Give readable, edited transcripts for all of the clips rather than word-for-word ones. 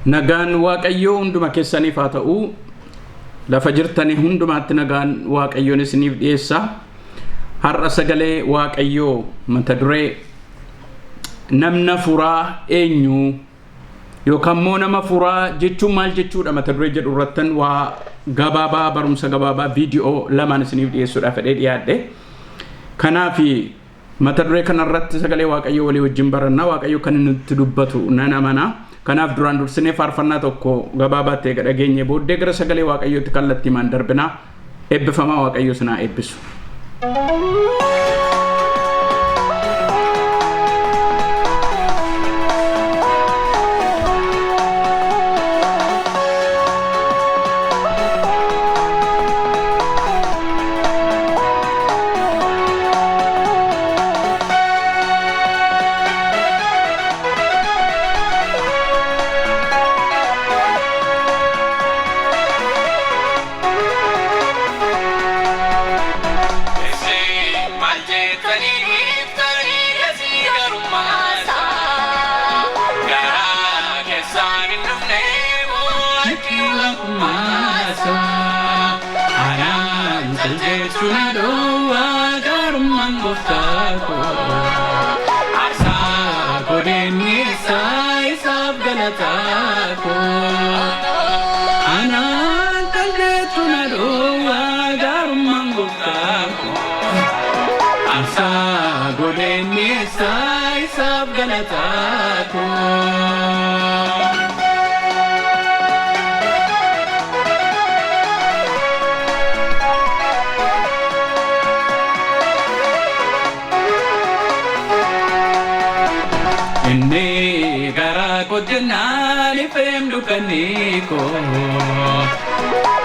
nagaan waaqayyoo hunduma keessaniif haa ta'u lafa jirtanii hundumaatti nagaan waaqayyoon isiniif dhiyeessa har'a sagalee waaqayyoo mata duree namna furaa eenyu yookaan immoo nama furaa jechuun maal jechuudha mata duree jedhu irrattan waa gabaabaa barumsa gabaabaa viidiyoo lamaan isiniif dhiyeessuudhaaf fedhee dhiyaadhe kanaaf mata duree kanarratti sagalee waaqayyoo walii wajjin barannaa waaqayyoo kan nutti dubbatu nan amana kanaaf duraan dursinee faarfannaa tokko gabaabaatti eega dhageenye booddee gara sagalee waaqayyootti kallattiimaan darbinaa eebbifamaa waaqayyoo sinaa eebbisu.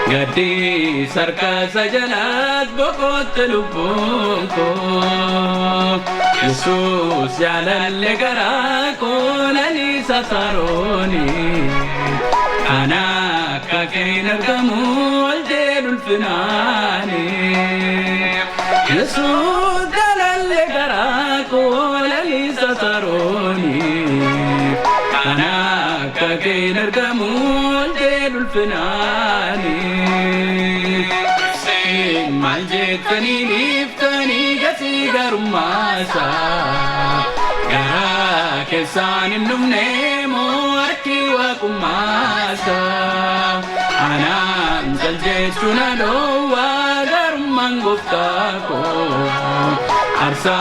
Gadi sarka sajalat bokot lubunko Yesus jalalle gara ko nani sasaroni Ana kakinargamu aljedul finani Yesus jalalle gara ko nani sasaroni Ana kakinargamu aljedul finani Maljetani liftani gati garumasa Gara kesan numne mo arki wa kumasa Anam jaljetuna doa garumangufta ko Arsa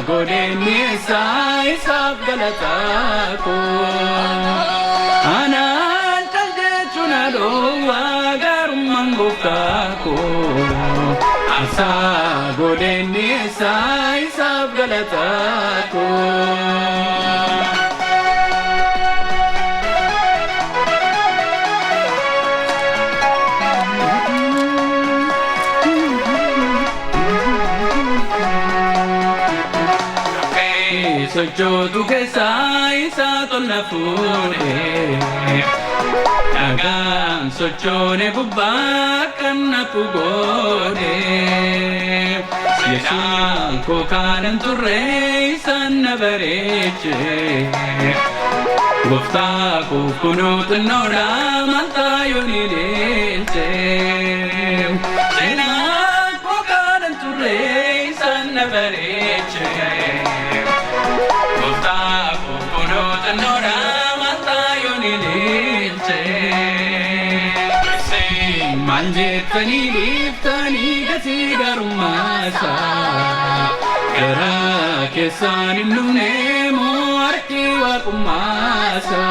godeni isab galata ko Anam jaljetuna doa garumangufta ko Asa godeni isab galata ko Sochotu kesa isa tolna fude Agam sochone bubakan na pugode Yesu ko kanan turre sana bareche Gufta ko kunut noda mantayo nilente Sena ko kanan turre sana bareche Maljetani liftani gati garumasa Gara kesan numne mo arki wa kumasa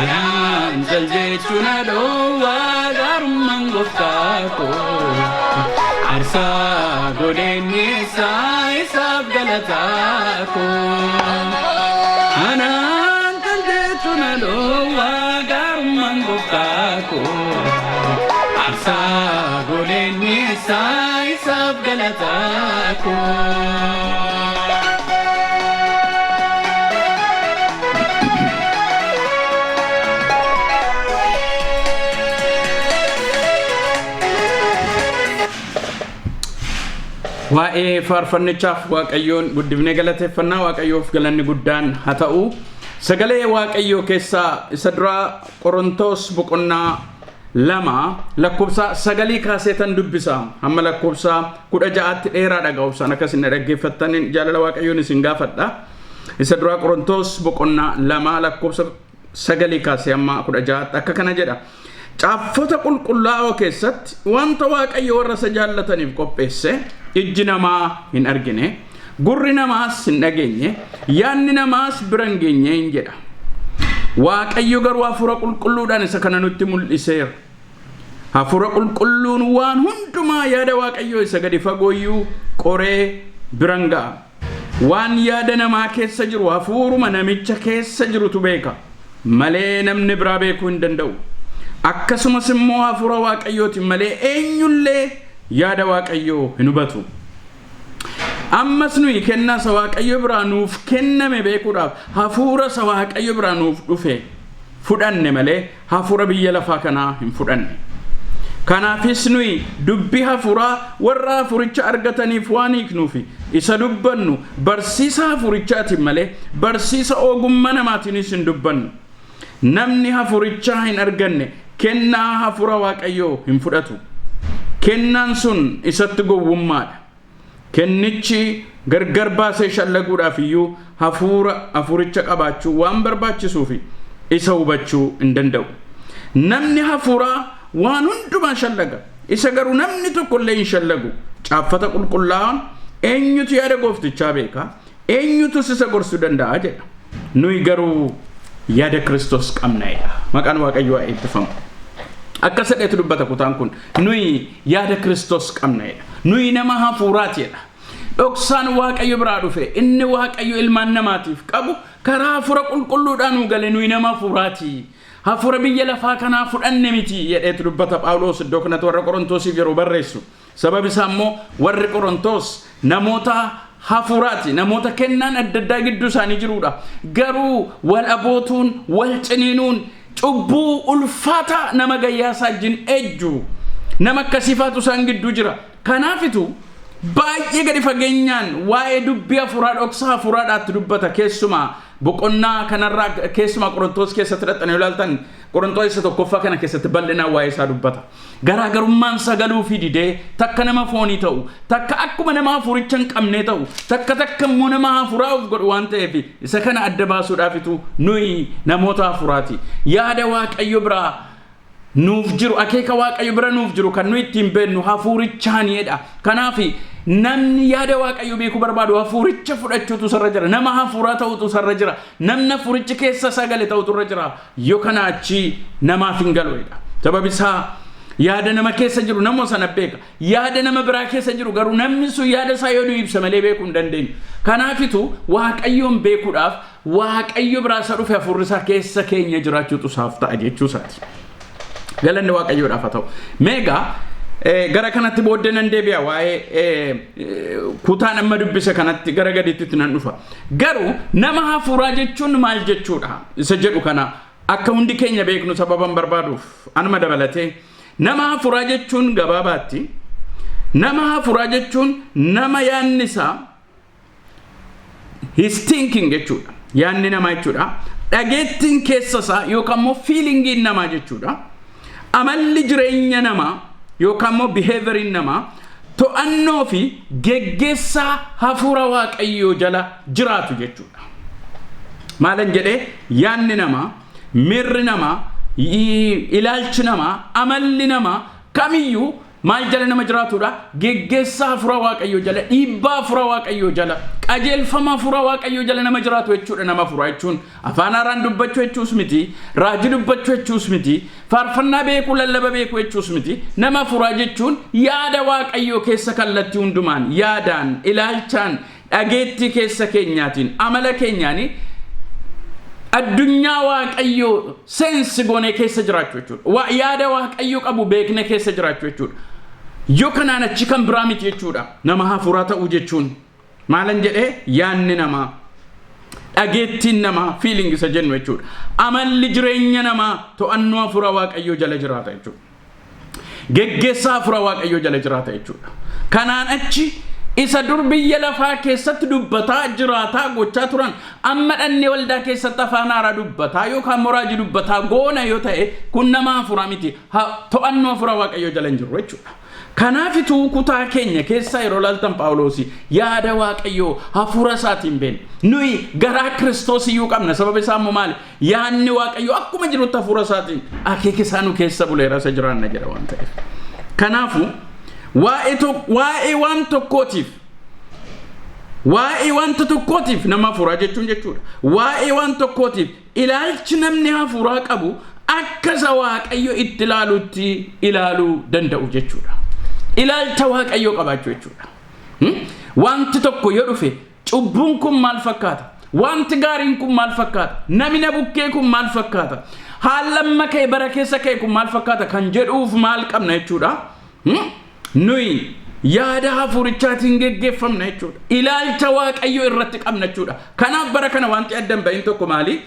Ayan jaljetuna doa garumangufta ko Arsa godeni isab galata ko Anan jaljetuna doa garumangufta ko Arsa godeni isab galata ko waa'ee faarfannichaaf waaqayyoon guddifnee galateeffannaa. Waaqayyoof galanni guddaan haa ta'u. Sagalee waaqayyoo keessaa isa duraa Qorontos boqonnaa 2 lakkoofsa 9 kaaseetan dubbisa. Hamma lakkoofsa 16tti dheeraa dhaga'uufsaan akkasin dhaggeeffattan jaalala waaqayyoon isin gaafadha. Isa duraa Qorontos boqonnaa 2 lakkoofsa 9 kaasee hamma 16tti akka kana jedha. Caaffata qulqullaa'oo keessatti wanta waaqayyo warra isa jaallataniif qopheesse ijji namaa hin argine, gurri namaas hin dhageenye, yaadni namaas bira hin geenye hin jedha. Waaqayyo garuu hafuura qulqulluudhaan isa kana nutti mul'iseera. Hafuura qulqulluun waan hundumaa yaada waaqayyoo isa gadi fagooyyuu qoree biran ga'a. Waan yaada namaa keessa jiru hafuuruma namicha keessa jirutu beeka malee namni biraa beekuu hin danda'u. Akkasumas immoo hafuura waaqayyootiin malee eenyullee yaada waaqayyoo hin hubatu. Ammas nuyi kennaa isa waaqayyo biraa nuuf kenname beekuudhaaf hafuura isa waaqayyo biraa nuuf dhufe fudhanne malee hafuura biyya lafaa kanaa hin fudhanne. Kanaafis nuyi dubbii hafuuraa warra hafuuricha argataniif waan hiiknuufi isa dubbannu barsiisa hafuurichaatiin malee barsiisa ogummaa namaatiinis hin dubbannu. Namni hafuurichaa hin arganne kennaa hafuura waaqayyoo hin fudhatu. Kennaan sun isatti gowwummaadha. Kennichi gargar baasee shallaguudhaaf iyyuu hafuuricha qabaachuu waan barbaachisuufi isa hubachuu hin danda'u. Namni hafuuraa waan hundumaa shallaga, isa garuu namni tokkollee hin shallagu. Caaffata qulqullaa'aan eenyutu yaada gooftichaa beeka, eenyutus isa gorsuu danda'a jedha. Nuyi garuu yaada Kiristoos qabnaa'edha. Maqaan waaqayyoo haa eebbifamu. Akka sadheetu dubbata kutaan kun nuyi yaada Kiristoos qabnaa'edha. Nuyi nama hafuuraatidha. Dhoksaan waaqayyo biraa dhufe inni waaqayyo ilmaan namaatiif qabu karaa hafuura qulqulluudhaan nu gale. Nuyi nama hafuuraati. Hafuura biyya lafaa kanaa fudhanne miti jedheetu dubbata Phaawulos iddoo kanatti warra Qorontosiif yeroo barreessu. Sababi isaa immoo warri Qorontos namoota hafuuraati, namoota kennaan adda addaa gidduu isaanii jirudha. Garuu wal abootuun, wal ciniinuun, cubbuu ulfaataa nama gayyaasaa wajjin ejju nama akkasiifaatu isaan gidduu jira. Kanaafitu baay'ee gadi fageenyaan waa'ee dubbii hafuuraa dhoksa hafuuraadhaatti dubbata. Keessumaa boqonnaa kanarraa keessumaa Qorontos keessatti hidhatanii ilaaltan Qorontos isa tokkoffaa kana keessatti bal'inaan waa'ee isaa dubbata. Garaagarummaan sagaluu fi didee takka nama foonii ta'u, takka akkuma nama hafuuricha hin qabnee ta'u, takka immoo nama hafuuraa of godhu waan ta'eef isa kana adda baasuudhaafitu nuyi namoota hafuuraati. Yaada waaqayyo biraa nuuf jiru, akeeka waaqayyo bira nuuf jiru kan nuyi ittiin beeknu hafuurichaanidha. Kanaaf namni yaada waaqayyo beekuu barbaadu hafuuricha fudhachuutu sarra jira. Nama hafuuraa ta'utu sarra jira. Namni hafuurichi keessa sagale ta'utu irra jira. Yoo kana achi namaaf hin galuudha. Sababi isaa yaada nama keessa jiru namoo sana beeka. Yaada nama biraa keessa jiru garuu namni sun yaada isaa yoo nu ibsa malee beekuu hin dandeenyu. Kanaafitu waaqayyoon beekuudhaaf waaqayyo biraa isa dhufe hafuurri isaa keessa keenya jiraachuutu isaaf ta'a jechuusaati. Galanni waaqayyoodhaaf haa ta'u. Meegaa gara kanatti booddee nan deebi'a waa'ee kutaan amma dubbise kanatti gara gadiitti nan dhufa. Garuu nama hafuuraa jechuun maal jechuudha? Isa jedhu kana akka hundi keenya beeknu sababan barbaaduuf anuma dabalatee nama hafuuraa jechuun gabaabaatti nama hafuuraa jechuun nama yaadni isaa his thinking jechuudha. Yaadni namaa jechuudha. Dhageettiin keessa isaa yookaan immoo feelingiin namaa jechuudha. Amalli jireenya namaa yookaan immoo behavioriin namaa to'annoo fi geggeessaa hafuura waaqayyoo jala jiraatu jechuudha. Maalan jedhee yaadni namaa, miirri namaa, ilaalchi namaa, amalli namaa kamiyyuu maal jala nama jiraatudha? Geggeessaa hafuura waaqayyoo jala, dhiibbaa hafuura waaqayyoo jala, qajeelfama hafuura waaqayyoo jala nama jiraatu jechuudha. Nama hafuuraa jechuun afaan haaraan dubbachuu jechuus miti, raajii dubbachuu jechuus miti, faarfannaa beekuu, lallaba beekuu jechuus miti. Nama hafuuraa jechuun yaada waaqayyoo keessa kallattii hundumaan, yaadaan, ilaalchaan, dhageettii keessa keenyaatiin, amala keenyaanii addunyaa waaqayyoo seensi goonee keessa jiraachuu jechuudha. Yaada waaqayyoo qabu beekne keessa jiraachuu jechuudha. Yoo kanaan achi kan biraa miti jechuudha. Nama hafuuraa ta'uu jechuun maalan jedhee yaadni namaa, dhageettiin namaa, feeling isa jennu jechuudha. Amalli jireenya namaa to'annoo hafuura waaqayyoo jala jiraata jechuudha. Geggeessaa hafuura waaqayyoo jala jiraata jechuudha. Kanaan achi isa dur biyya lafaa keessatti dubbataa jiraataa gochaa turan amma dhanne waldaa keessatti afaan haaraa dubbataa yookaan moraajii dubbataa goona yoo ta'e kun nama hafuuraa miti to'annoo hafuura waaqayyo jala hin jiru jechuudha. Kanaafituu kutaa keenya keessa yeroo laaltan Phaawulosi yaada waaqayyo hafuura isaatiin beena nuyi garaa Kiristoos iyyuu qabna sababa isaa immoo maali yaadni waaqayyo akkuma jirutti hafuura isaatiin akeeka isaa nu keessa buleera isa jiraanna jedha waan ta'eef. Kanaafu waa'ee waan tokkootiif nama hafuuraa jechuun jechuudha. Waa'ee waan tokkootiif ilaalchi namni hafuuraa qabu akka isa waaqayyo itti ilaaluu danda'u jechuudha. Ilaalcha waaqayyo qabaachuu jechuudha. Wanti tokko yoo dhufe cubbuun kun maal fakkaata? Wanti gaariin kun maal fakkaata? Namni bukkee kun maal fakkaata? Haallamma kee bara keessa kee kun maal fakkaata kan jedhuuf maal qabna jechuudha. Nuyi yaada hafuurichaatiin geggeeffamna jechuudha. Ilaalcha waaqayyo irratti qabna jechuudha. Kanaaf bara kana wanti addan bahin tokko maali?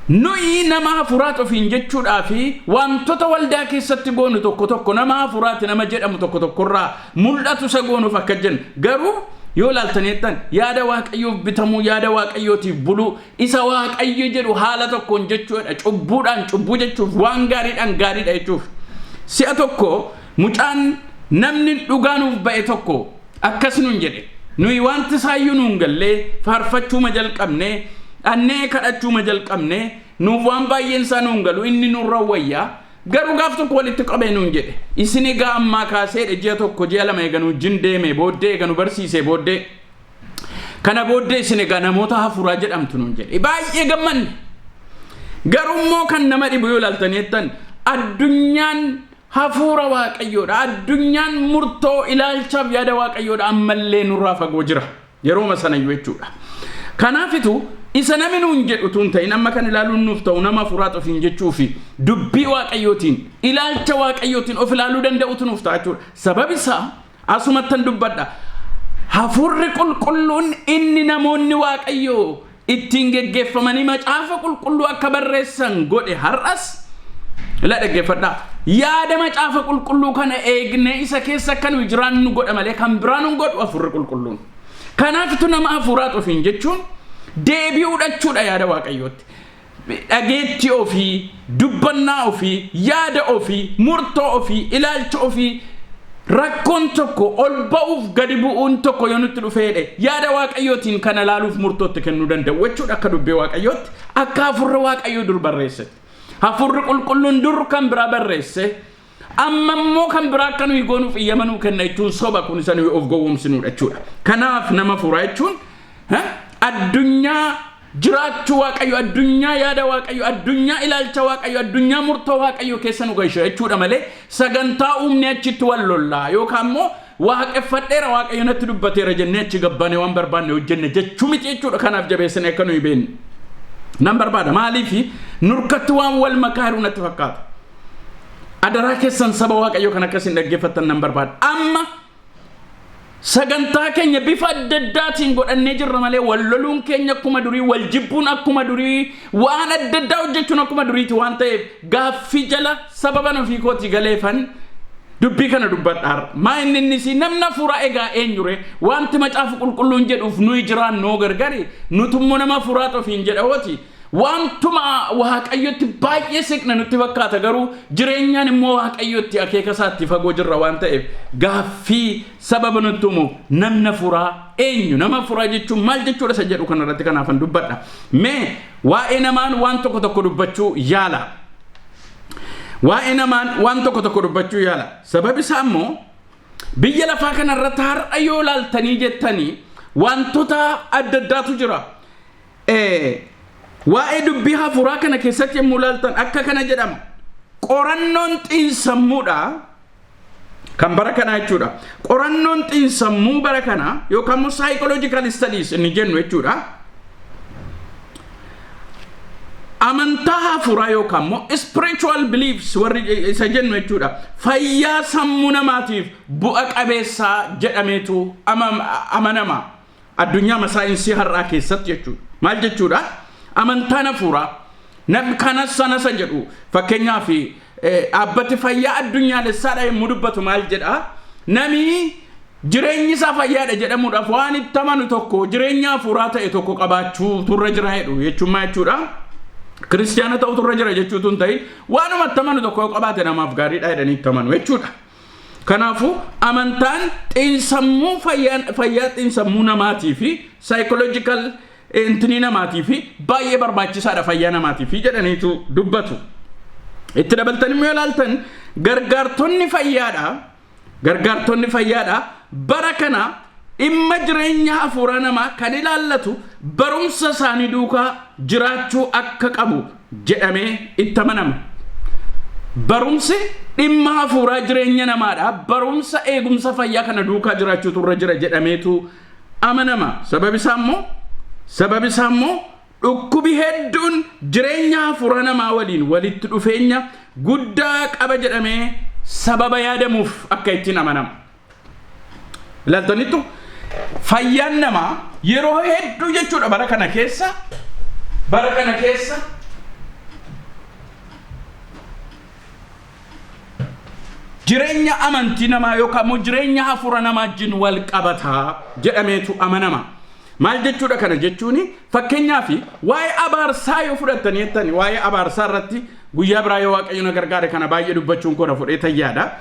Nuyi nama hafuuraat ofiin jechuudhaa fi wantoota waldaa keessatti goonu tokko nama hafuuraati nama jedhamu tokkorraa mul'atu isa goonuuf akka jennu garuu yoo laaltaneettan yaada waaqayyoof bitamuu yaada waaqayyootiif buluu isa waaqayyo jedhu haala tokkoon jechuudha. Cubbuudhaan cubbuu jechuuf waan gaariidhaan gaariidha jechuuf si'a tokko mucaan namni dhugaanuuf ba'e tokko akkas nuun jedhe nuyi wanti isaayyuu nuun gallee faarfachuuma jalqabne annee kadhachuuma jalqabne nuuf waan baay'een isaa nuun galu inni nurra wayyaa garuu gaaf tokko walitti qabee nuun jedhe isin egaa ammaa kaasee ji'a tokko ji'a lama eeganu wajjin deeme booddee eeganu barsiisee booddee kana booddee isin egaa namoota hafuuraa jedhamtu nuun jedhe baay'ee gammanne garummoo kan nama dhibu yoo laaltaneettan addunyaan hafuura waaqayyoodha addunyaan murtoo ilaalchaaf yaada waaqayyoodha ammallee nurraa fagoo jira yeroo masanayyuu jechuudha. Kanaafitu isa namni nuun jedhu tun ta'in amma kan ilaaluun nuuf ta'u nama hafuuraat ofiin jechuufi dubbii waaqayyootiin ilaalcha waaqayyootiin of ilaaluu danda'utu nuuf ta'a jechuudha. Sababi isaa asumattan dubbadha hafuurri qulqulluun inni namoonni waaqayyoo ittiin geggeeffamanii macaafa qulqulluu akka barreessan godhe har'as la dhaggeeffadha yaada macaafa qulqulluu kana eegne isa keessa akka nu jiraannu godha malee kan biraan nu godhu hafuurri qulqulluun. Kanaafitu nama hafuuraat ofiin jechuun deebi'uu dhachuudha yaada waaqayyootti. Dhageettii ofii, dubbannaa ofii, yaada ofii, murtoo ofii, ilaalcha ofii rakkoon tokko ol ba'uuf gadi bu'uun tokko yoo nutti dhufeedhe yaada waaqayyootiin kana laaluuf murtootti kennuu danda'u jechuudha akka dubbii waaqayyootti akka hafuurri waaqayyoo dur barreesse. Hafuurri qulqulluun dur kan biraa barreesse amma immoo kan biraa akka nuyi goonuuf iyyamanuu kenna jechuun soba kun isa nuyi of gowwoomsinuudha jechuudha. Kanaaf nama hafuuraa jechuun addunyaa jiraachuu waaqayyo addunyaa yaada waaqayyo addunyaa ilaalcha waaqayyo addunyaa murtoo waaqayyo keessa nu gaisha jechuudha malee sagantaa uumne achitti wal lollaa yookaan immoo waaqeffadheera waaqayyo natti dubbateera jennee achi gabbaanee waan barbaanne hojjenne jechuu miti jechuudha. Kanaaf jabeessanii akka nuyi beeknu nan barbaada maaliifi nurkatti waan wal makaa jiru natti fakkaata. Adaraa keessan saba waaqayyo kan akkasiin dhaggeeffattan nan barbaada. Amma sagantaa keenya bifa adda addaatiin godhannee jirra malee wal loluun keenya akkuma durii wal jibbuun akkuma durii waan adda addaa hojjechuun akkuma duriiti waan ta'eef gaaffii jala sababan ofii kooti galeefan dubbii kana dubbadhaar maa inni si namna hafuuraa egaa eenyure wanti macaafa qulqulluun jedhuuf nuyi jiraan noo gargari nutummoo nama hafuuraat ofiin jedha hooti wantuma waaqayyotti baay'ee siqna nutti fakkaata garuu jireenyaan immoo waaqayyotti akeeka isaatti fagoo jirra waan ta'eef gaaffii sababa nutti uumu namni hafuuraa eenyu nama hafuuraa jechuun maal jechuudha isa jedhu kanarratti kanaafan dubbadha. Mee waa'ee namaan waan tokko dubbachuu yaala. Waa'ee namaan waan tokko dubbachuu yaala. Sababi isaa immoo biyya lafaa kanarratti har'a yoo laaltanii jettanii wantoota adda addaatu jira. Waa'ee dubbii hafuuraa kana keessatti yommuu laaltan akka kana jedhama. Qorannoon xiinsammuudha kan bara kana jechuudha. Qorannoon xiinsammuu bara kana yookaan immoo psychological studies inni jennu jechuudha. Amantaa hafuuraa yookaan immoo spiritual beliefs warri isa jennu jechuudha. Fayyaa sammuu namaatiif bu'a qabeessaa jedhameetu amanama. Addunyaa saayinsii har'aa keessatti jechuudha. Maal jechuudha? Amantaan hafuuraa nam kana sanasa jedhu fakkeenyaaf dhaabbati fayyaa addunyaalessaadha yommuu dubbatu maal jedha nami jireenyi isaa fayyaadha jedhamuudhaaf waan itti amanu tokko jireenya hafuuraa ta'e tokko qabaachuu turre jira jedhu jechuudha jechuudha. Kiristiyaana ta'u turre jira jechuutu hin ta'in waanuma itti amanu tokko qabaate namaaf gaariidha jedhanii itti amanu jechuudha. Kanaafuu amantaan xiinsammuu fayyaa xiinsammuu namaatii fi psychological intini namaatii fi baay'ee barbaachisaadha fayyaa namaatii fi jedhaniitu dubbatu. Itti dabaltanii yoo ilaaltan gargaartonni fayyaadha bara kana dhimma jireenya hafuuraa namaa kan ilaallatu barumsa isaanii duukaa jiraachuu akka qabu jedhamee itti amanama. Barumsi dhimma hafuuraa jireenya namaadha barumsa eegumsa fayyaa kana duukaa jiraachuu turre jira jedhameetu amanama. Sababi isaa immoo dhukkubi hedduun jireenya hafuuraa namaa waliin walitti dhufeenya guddaa qaba jedhamee sababa yaadamuuf akka ittiin amanama. Ilaaltaniittu fayyaan namaa yeroo hedduu jechuudha bara kana keessa jireenya amantii namaa yookaan immoo jireenya hafuura namaa wajjin wal qabataa jedhameetu amanama. Maal jechuudha kana jechuun fakkeenyaaf waa'ee abaarsaa yoo fudhattanii jettani waa'ee abaarsaa irratti guyyaa biraa yoo Waaqayyo na gargaare kana baay'ee dubbachuun koo na fudhee tayyaadha.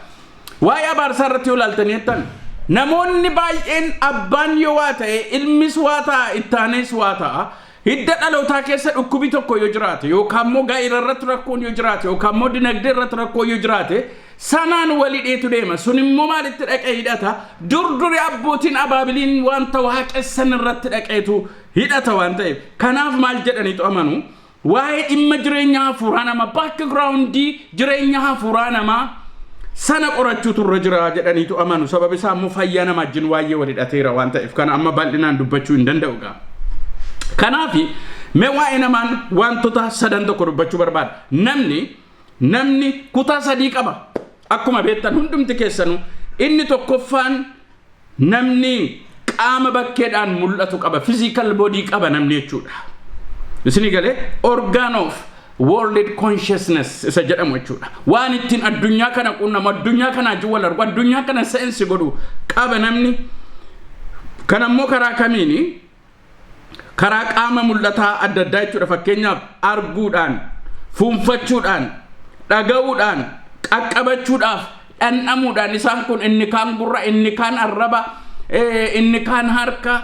Waa'ee abaarsaa irratti yoo ilaaltanii jettan namoonni baay'een abbaan yoo waa ta'e ilmis waa ta'a ittaanis waa ta'a hidda dhalootaa keessa dhukkubi tokko yoo jiraate yookaan immoo gaa'ira irratti rakkoon yoo jiraate yookaan immoo dinagdee irratti rakkoo yoo jiraate sanaan walidheetu deema sun immoo maalitti dhaqee hidhata durduri abbootiin abaabiliin wanta waaqessan irratti dhaqeetu hidhata waan ta'eef kanaaf maal jedhaniitu amanu waa'ee dhimma jireenya hafuuraa namaa backgroundii jireenya hafuuraa namaa sana qorachuu turre jira jedhaniitu amanu sababi isaa immoo fayyaa namaa wajjin waa'ee walidhateera waan ta'eef kana amma bal'inaan dubbachuu hin danda'u gaa. Kanaaf mee waa'ee namaan wantoota sadan tokko dubbachuu barbaada. Namni kutaa sadii qaba. Akkuma beektan hundumti keessanuu inni tokkoffaan namni qaama bakkeedhaan mul'atu qaba. Physical body qaba namni jechuudha. Isin galee organ of world consciousness isa jedhamu jechuudha. Waan ittiin addunyaa kana qunnamu addunyaa kana wajjin wal argu addunyaa kana seensi godhu qaba namni. Kana immoo karaa kamiini? Karaa qaama mul'ataa adda addaa jechuudha. Fakkeenyaaf arguudhaan, fuunfachuudhaan, dhaga'uudhaan, qaqqabachuudhaaf, dhandhamuudhaan isaan kun inni kaan gurra, inni kaan arraba, inni kaan harka,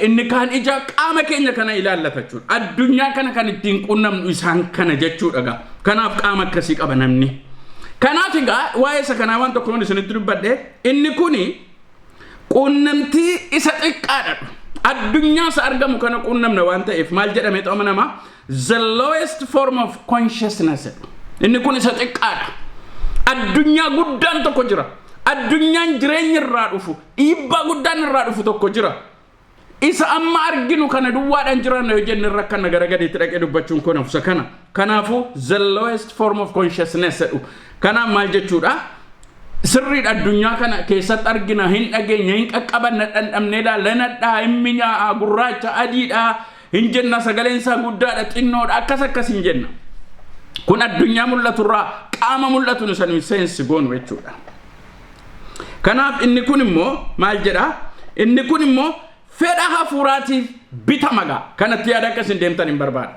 inni kaan ija qaama keenya kana ilaallata jechuudha. Addunyaa kana kan ittiin qunnamnu isaan kana jechuudha. Kanaaf qaama akkasii qaba namni. Kanaaf egaa waa'ee isa kanaa waan tokko isinitti dubbadhe inni kuni qunnamtii isa xiqqaadha. Addunyaa isa argamu kana qunnamna waan ta'eef maal jedhamee ta'u nama the lowest form of consciousness inni kun isa xiqqaadha. Addunyaa guddaan tokko jira. Addunyaan jireenya irraa dhufu dhiibbaa guddaan irraa dhufu tokko jira. Isa amma arginu kana duwwaadhaan jiraanna yoo jenne irra kana gara gadiitti dhaqee dubbachuun kun hafuusa kana. Kanaafuu the lowest form of consciousness jedhu. Kanaaf maal jechuudha? Sirriin addunyaa kana keessatti argina hin dhageenya hin qaqqabanna dhandhamneedha lanadhaa hin minyaa'a gurraacha adiidha hin jenna sagaleen isaa guddaadha xinnoodha akkas hin jenna. Kun addunyaa mul'aturraa qaama mul'atuun san seensi goonu jechuudha. Kanaaf inni kun immoo maal jedha? Inni kun immoo fedha hafuuraatiif bitamaga kanatti yaada akkas hin deemtan hin barbaada.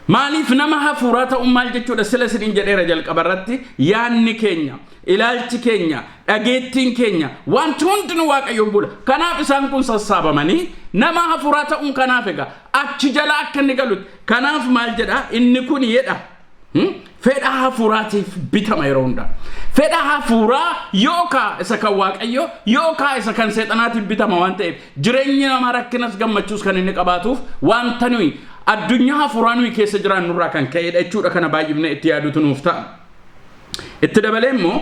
Maaliif nama hafuuraa ta'uun maal jechuudha sila sidin jedheera jalqabarratti yaanni keenya ilaalchi keenya dhageettiin keenya wanti hundinuu Waaqayyoon bula. Kanaaf isaan kun sassaabamanii nama hafuuraa ta'uun kanaaf egaa achi jala akka inni galutti kanaaf maal jedha inni kun jedha fedha hafuuraatiif bitama yeroo hundaa. Fedha hafuuraa yookaan isa kan Waaqayyo yookaan isa kan seexanaatiif bitama waan ta'eef jireenyi namaa rakkinas gammachuus kan inni qabaatuuf wanta nuyi addunyaa hafuuraa nuyi keessa jiraannu irraa kan ka'edha jechuudha. Kana baay'ifnee itti yaaduutu nuuf ta'a. Itti dabalee immoo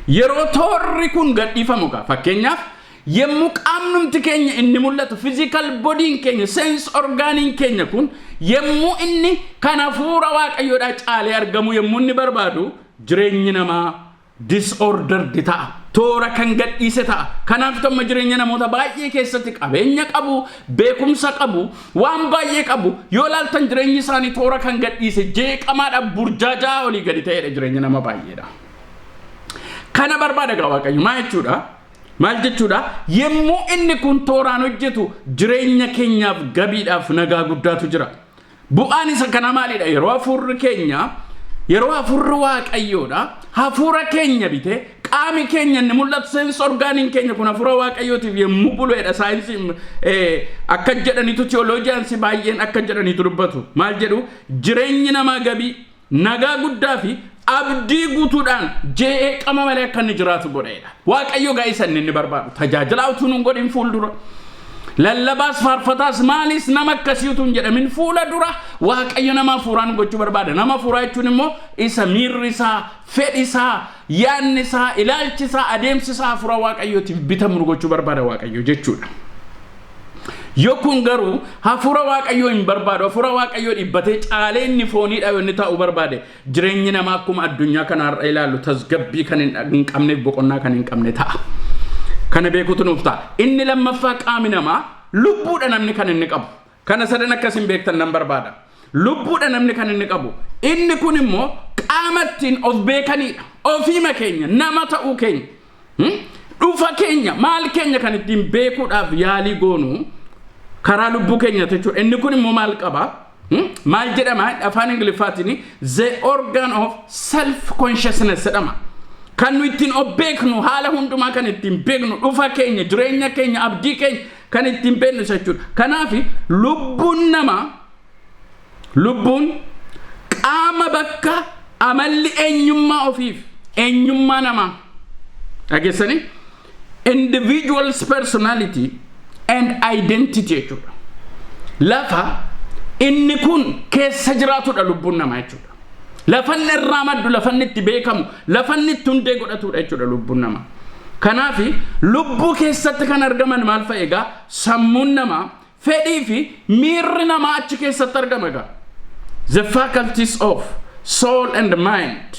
yeroo toorri kun gadhiifamu gaa fakkeenyaaf yemmuu qaamnumti keenya inni mul'atu physical body'n keenya sense orgaaniin keenya kun yemmuu inni kan hafuura Waaqayyoodhaa caalee argamu yemmuu inni barbaadu jireenyi namaa disordered ta'a. Toora kan gadhiise ta'a. Kanaaf tomma jireenya namoota baay'ee keessatti qabeenya qabu, beekumsa qabu, waan baay'ee qabu yoo laaltan jireenyi isaanii toora kan gadhiise jeeqamaadha burjaajaa olii gadi ta'edha jireenya nama baay'eedha. Kana barbaada gaa Waaqayyo maal jechuudha? maal jechuudha yemmuu inni kun tooraan hojjetu jireenya keenyaaf gabiidhaaf nagaa guddaatu jira bu'aan isa kana maalidha yeroo hafuurri keenya yeroo hafuurri waaqayyoodha hafuura keenya bite qaami keenya inni mul'atu sense orgaaniin keenya kun hafuura waaqayyootiif yemmuu buluudha saayinsii akka jedhaniitu theologians baay'een akka jedhaniitu dubbatu maal jedhu jireenyi namaa gabii nagaa guddaa fi abdii guutuudhaan je'ee qama malee akka inni jiraatu godheedha waaqayyo gaa'isa inni barbaadu tajaajila utuu nun godhin fuuldura lallabaas faarfataas maalis nama akkasiitu hin jedhamin fuula dura waaqayyo nama hafuuraan gochuu barbaada nama hafuuraa jechuun immoo isa miirri isaa fedhi isaa yaadni isaa ilaalchi isaa adeemsi isaa hafuura waaqayyootiif bitamu gochuu barbaada waaqayyo jechuudha yokun garuu hafuura waaqayyoo hin barbaadu hafuura waaqayyoo dhibbatee caalee inni fooniidha inni ta'uu barbaade jireenyi namaa akkuma addunyaa kanarra ilaallu tasgabbii kan hin qabneef boqonnaa kan hin qabne ta'a kana beekutu nuuf ta'a inni lammaffaa qaami namaa lubbuudha namni kan inni qabu kana sadan akkasin beektan nan barbaada lubbuudha namni kan inni qabu inni kun immoo qaamattiin of beekaniidha ofiima keenya nama ta'uu keenya dhufa keenya maal keenya kan ittiin beekuudhaaf yaalii goonu karaa lubbuu keenya jechuudha inni kun immoo maal qaba maal jedhama afaan ingiliffaatiin the organ of self consciousness jedhama kan nu ittiin of beeknu haala hundumaa kan ittiin beeknu dhufa keenya jireenya keenya abdii keenya kan ittiin beeknu jechuudha kanaaf lubbuun qaama bakka amalli eenyummaa ofiif eenyummaa namaa dhageessanii individual's personality and identity jechuudha lafa inni kun keessa jiraatudha lubbuun namaa jechuudha lafanni irraa maddu lafanni itti beekamu lafanni itti hundee godhatudha jechuudha lubbuun namaa kanaaf lubbuu keessatti kan argaman maal fa'a egaa sammuun namaa fedhii fi miirri namaa achi keessatti argama egaa the faculties of soul and mind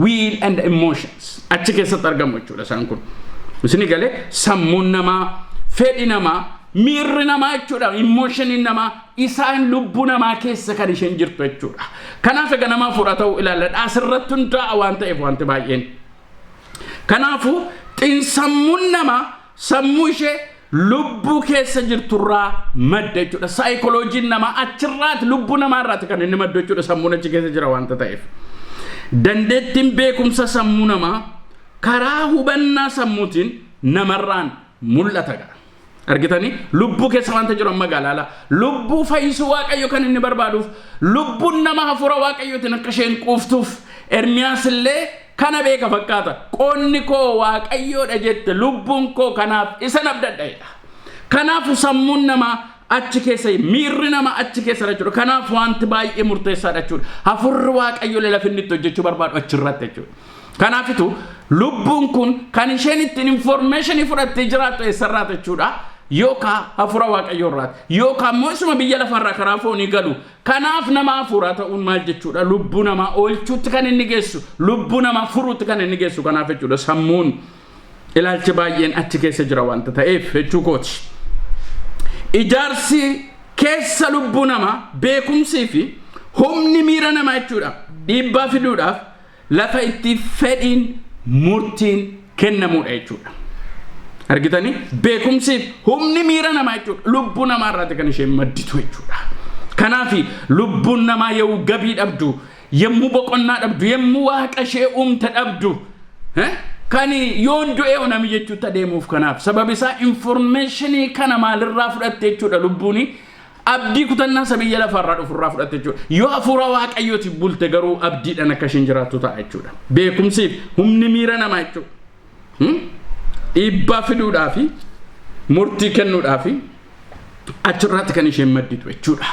will and emotions achi keessatti argamu jechuudha isaan kun isin galee sammuun namaa fedhi namaa miirri namaa jechuudha emotionin namaa isaan lubbuu namaa keessa kan isheen jirtu jechuudha kanaaf egaa nama hafuura ta'uu ilaalladha asirratti hundaa'a waan ta'eef wanti baay'een kanaafu xiinsammuun namaa sammuu ishee lubbuu keessa jirturraa madda jechuudha saayikolojiin namaa achirraati lubbuu namaarraati kan inni madda jechuudha sammuun achi keessa jira wanta ta'eef dandeettiin beekumsa sammuu namaa karaa hubannaa sammuutiin namarraan mul'ata argitanii lubbuu keessa wanta jiru amma gaalaala lubbuu fayyisuu waaqayyo kan inni barbaaduuf lubbuun nama hafuura waaqayyootiin akka isheen quuftuuf Ermiyaas illee kana beeka fakkaata qoonni koo waaqayyoodha jette lubbuun koo kanaaf isa abdadhaadha kanaaf sammuun nama achi keessa miirri nama achi keessa jechuudha kanaaf wanti baay'ee murteessaadha jechuudha hafuurri waaqayyo lafinni itti hojjechuu barbaadu achirratti jechuudha kanaafitu lubbuun kun kan isheen ittiin information fudhattee jiraattu eessarraa jechuudha yookaan hafuura waaqayyo irraati yookaan moosuma biyya lafarraa karaa foonii galu kanaaf nama hafuura ta'uun maal jechuudha lubbuu namaa oolchuutti kan inni geessu lubbuu namaa furuutti kan inni geessu kanaaf jechuudha sammuun ilaalchi baay'een achi keessa jira wanta ta'eef jechuu kooti ijaarsi keessa lubbuu namaa beekumsii fi humni miira namaa jechuudha dhiibbaa fiduudhaaf lafa itti fedhiin murtiin kennamuudha jechuudha argitanii beekumsiif humni miira namaa jechuudha lubbuu namaa irraati kan isheen madditu jechuudha kanaaf lubbuun namaa yoo gabii dhabdu yemmuu boqonnaa dhabdu yemmuu waaqa ishee uumte dhabdu kan yoon du'ee onami jechuutti adeemuuf kanaaf sabab isaa informationii kana maalirraa fudhatte jechuudha lubbuun abdii kutannaa sabiyya lafarraa dhufurraa fudhatte jechuudha yoo hafuura waaqayyootiif bulte garuu abdiidhaan akka isheen jiraattu ta'a jechuudha beekumsiif humni miira namaa jechuudha dhiibbaa fiduudhaaf murtii kennuudhaaf achirratti kan isheen madditu jechuudha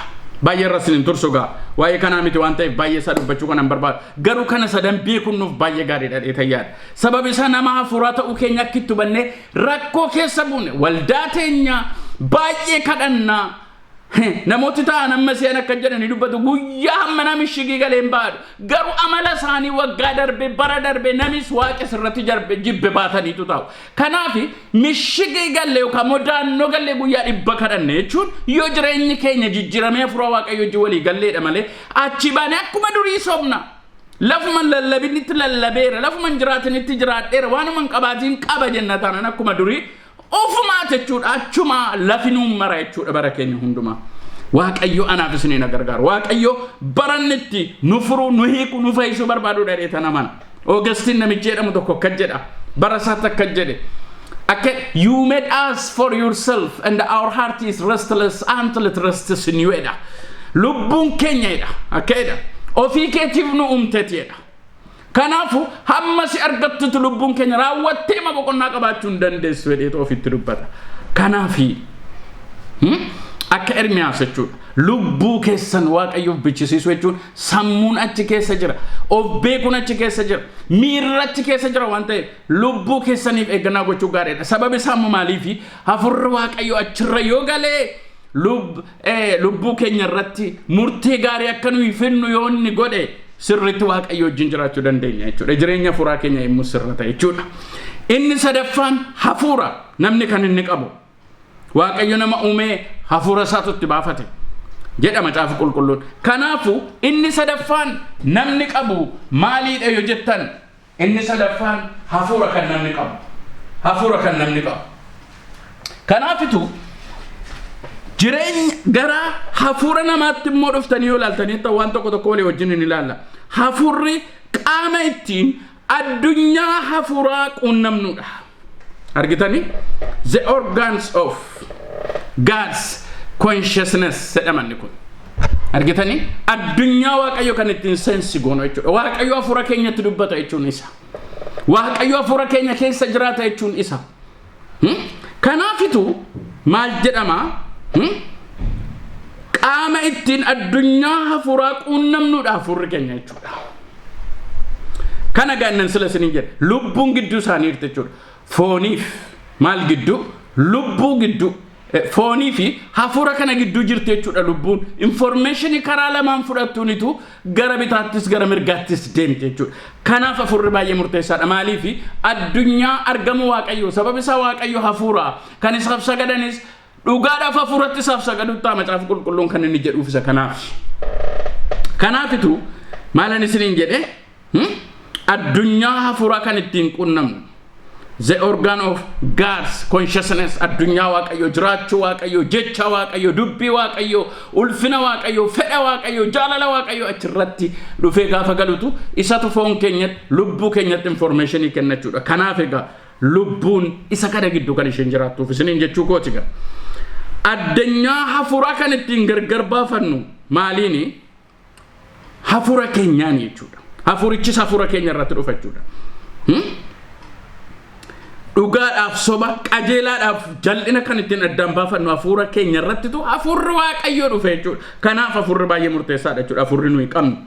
baay'ee rasin tursugaa waa'ee kanaa miti waan ta'eef baay'ee isaa dubbachuu kanan barbaadu garuu kana sadan beekunuuf baay'ee gaariidha dheetayyaadha sabab isaa nama hafuuraa ta'uu keenya akka itti hubanne rakkoo keessa buune waldaa teenya baay'ee kadhannaa namooti ta'an amma seen akka jedhani dubbatu guyyaa hamma nami shigii galeen baadu garuu amala isaanii waggaa darbe bara darbe namis waaqa sirratti jarbe jibbe baataniitu ta'u kanaaf mishigii galle yookaan modaannoo galle guyyaa dhibba kadhanne jechuun yoo jireenyi keenya jijjiiramee hafuura waaqayyo walii galleedha malee achi baane akkuma durii sobna lafuman lallabinitti lallabeera lafuman jiraatinitti jiraadheera waanuman qabaatiin qaba jennatan akkuma durii ofumaa jechuudha achuma lafinuun mara jechuudha bara keenya hundumaa waaqayyo anaaf isiniin gargaaru waaqayyo barannitti nu furu nu hiiku nu fayyisu barbaadu dheereeta naman Augustine namichi jedhamu tokko akka jedha bara isaatti akka jedhe okay, you made us for yourself and our heart is restless until it rests in you edha lubbuun keenya edha akkaedha ofii keetiif nu umteetiedha kanaafu hamma si argattutu lubbuun keenya raawwattee ma boqonnaa qabaachuu hin dandeessu jedheetu ofitti dubbata kanaafi akka Ermiyaas jechuudha lubbuu keessan waaqayyoof bichisiisu jechuun sammuun achi keessa jira of beekuun achi keessa jira miirri achi keessa jira waan ta'eef lubbuu keessaniif eeggannaa gochuu gaariidha sababi isaa maaliifi hafuurri waaqayyo achirra yoo galee lubbuu keenya irratti murtee gaarii akka nuyi finnu yoo inni godhe sirriitti waaqayyo wajjin jiraachuu dandeenya jechuudha jireenya furaa keenya immoo sirrata jechuudha inni sadaffaan hafuura namni kan inni qabu waaqayyo nama uumee hafuura isaatti baafate jedha macaafa qulqulluun kanaafu inni sadaffaan namni qabu maaliidha yoo jettan inni sadaffaan hafuura kan namni qabu kanaafitu jireenya gara hafuura namaatti immoo dhuftanii yoo ilaaltanii waan tokko walii wajjin ni ilaalla hafuurri qaama ittiin addunyaa hafuuraa quunnamnudha argitanii the organs of God's consciousness jedhamanni kun argitanii addunyaa waaqayyo kan ittiin sensi goono jechuudha waaqayyo hafuura keenyatti dubbata jechuun isa waaqayyo hafuura keenya keessa jiraata jechuun isa kanaafitu maal jedhama qaama ittiin addunyaa hafuuraa quunnamnudha hafuurri keenya jechuudha kana gaannan sila isinii jedhe lubbuun gidduu isaanii jirti jechuudha fooniif maal gidduu lubbuu gidduu foonii fi hafuura kana gidduu jirti jechuudha lubbuun information karaa lamaan fudhattuunitu gara bitaattis gara mirgaattis deemte jechuudha kanaaf hafuurri baay'ee murteessaadha maaliif addunyaa argamu waaqayyo sababi isaa waaqayyo hafuura kan isaaf sagadanis dhugaadhaaf hafuuratti isaaf sagaduttaa macaafa qulqulluun kan inni jedhuuf isa kanaafitu maalan isiniin jedhe addunyaa hafuuraa kan ittiin quunnamnu the organ of God's consciousness addunyaa waaqayyo jiraachuu waaqayyo jecha waaqayyo dubbii waaqayyo ulfina waaqayyo fedha waaqayyo jaalala waaqayyo achirratti dhufee gaafa galutu isatu foon keenyatti lubbuu keenyatti information kennachuudha kanaaf egaa lubbuun isa kana gidduu kan isheen jiraattuuf isiniin jechuu kooti gaa addunyaa hafuuraa kan ittiin gargar baafannu maaliini hafuura keenyaan jechuudha hafuurichis hafuura keenya irratti dhufa jechuudha dhugaadhaaf soba qajeelaadhaaf jal'ina kan ittiin addaan baafannu hafuura keenya irrattitu hafuurri waaqayyo dhufe jechuudha kanaaf hafuurri baay'ee murteessaadha jechuudha hafuurri nuyi qabnu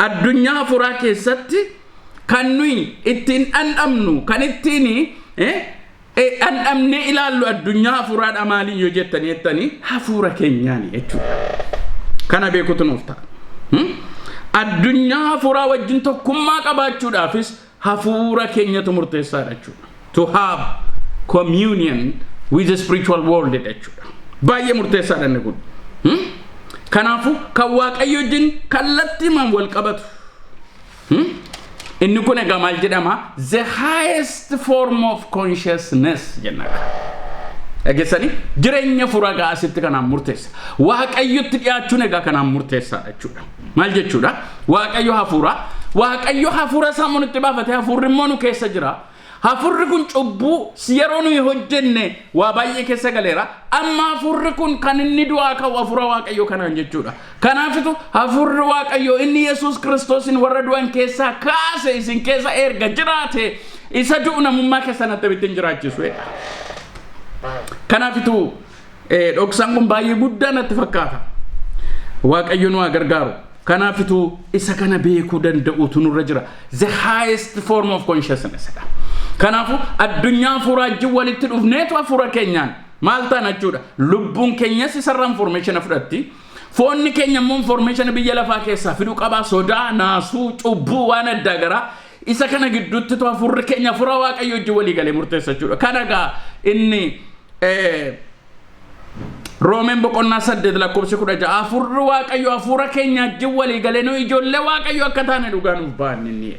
addunyaa hafuuraa keessatti kan nuyi ittiin dhandhamnu kan ittiin dhandhamnee ilaallu addunyaa hafuuraadha maaliin yoo jettanii hafuura keenyaani jechuudha kana beekutu nuuf ta'a addunyaa hafuuraa wajjin tokkummaa qabaachuudhaafis hafuura keenyatu murteessaadha jechuudha to have communion with the spiritual world jechuudha baay'ee murteessaadha inni kun kanaafu kan waaqayyo wajjin kallattiimaan wal qabatu inni kun egaa maal jedhama the highest form of consciousness jenna egeessanii jireenya furagaa asitti kanaan murteessa waaqayyotti dhiyaachuun egaa kanaan murteessaadha jechuudha maal jechuudha waaqayyo hafuura saamunitti baafate hafuurri immoo nu keessa jira hafuurri kun cubbuu yeroo nuyi hojjenne waa baay'ee keessa galeera amma hafuurri kun kan inni du'aa ka'u hafuura waaqayyo kanaan jechuudha kanaafitu hafuurri waaqayyo inni Yesuus Kiristoosin warra du'an keessaa kaase isin keessa erga jiraate isa du'u namummaa keessanatti bittin jiraachisuudha kanaafitu dhoksaan kun baay'ee guddaa natti fakkaata waaqayyo nu gargaaru kanaafitu isa kana beekuu danda'utu nurra jira the highest form of consciousness kanaafu addunyaa hafuuraajji walitti dhufneetu hafuura keenyaan maal ta'an jechuudha lubbuun keenyas isarraa information fudhatti foonni keenya immoo information biyya lafaa keessaa fiduu qabaa sodaa naasuu cubbuu waan adda garaa isa kana gidduutti hafuurri keenya hafuura waaqayyo wajjin walii galee murteessa jechuudha kana gaa inni Roomeen boqonnaa 8 lakkoofsa 16 hafuurri waaqayyo hafuura keenya jiwwalii galee nu ijoollee waaqayyo akka taane dhugaa nuuf baanni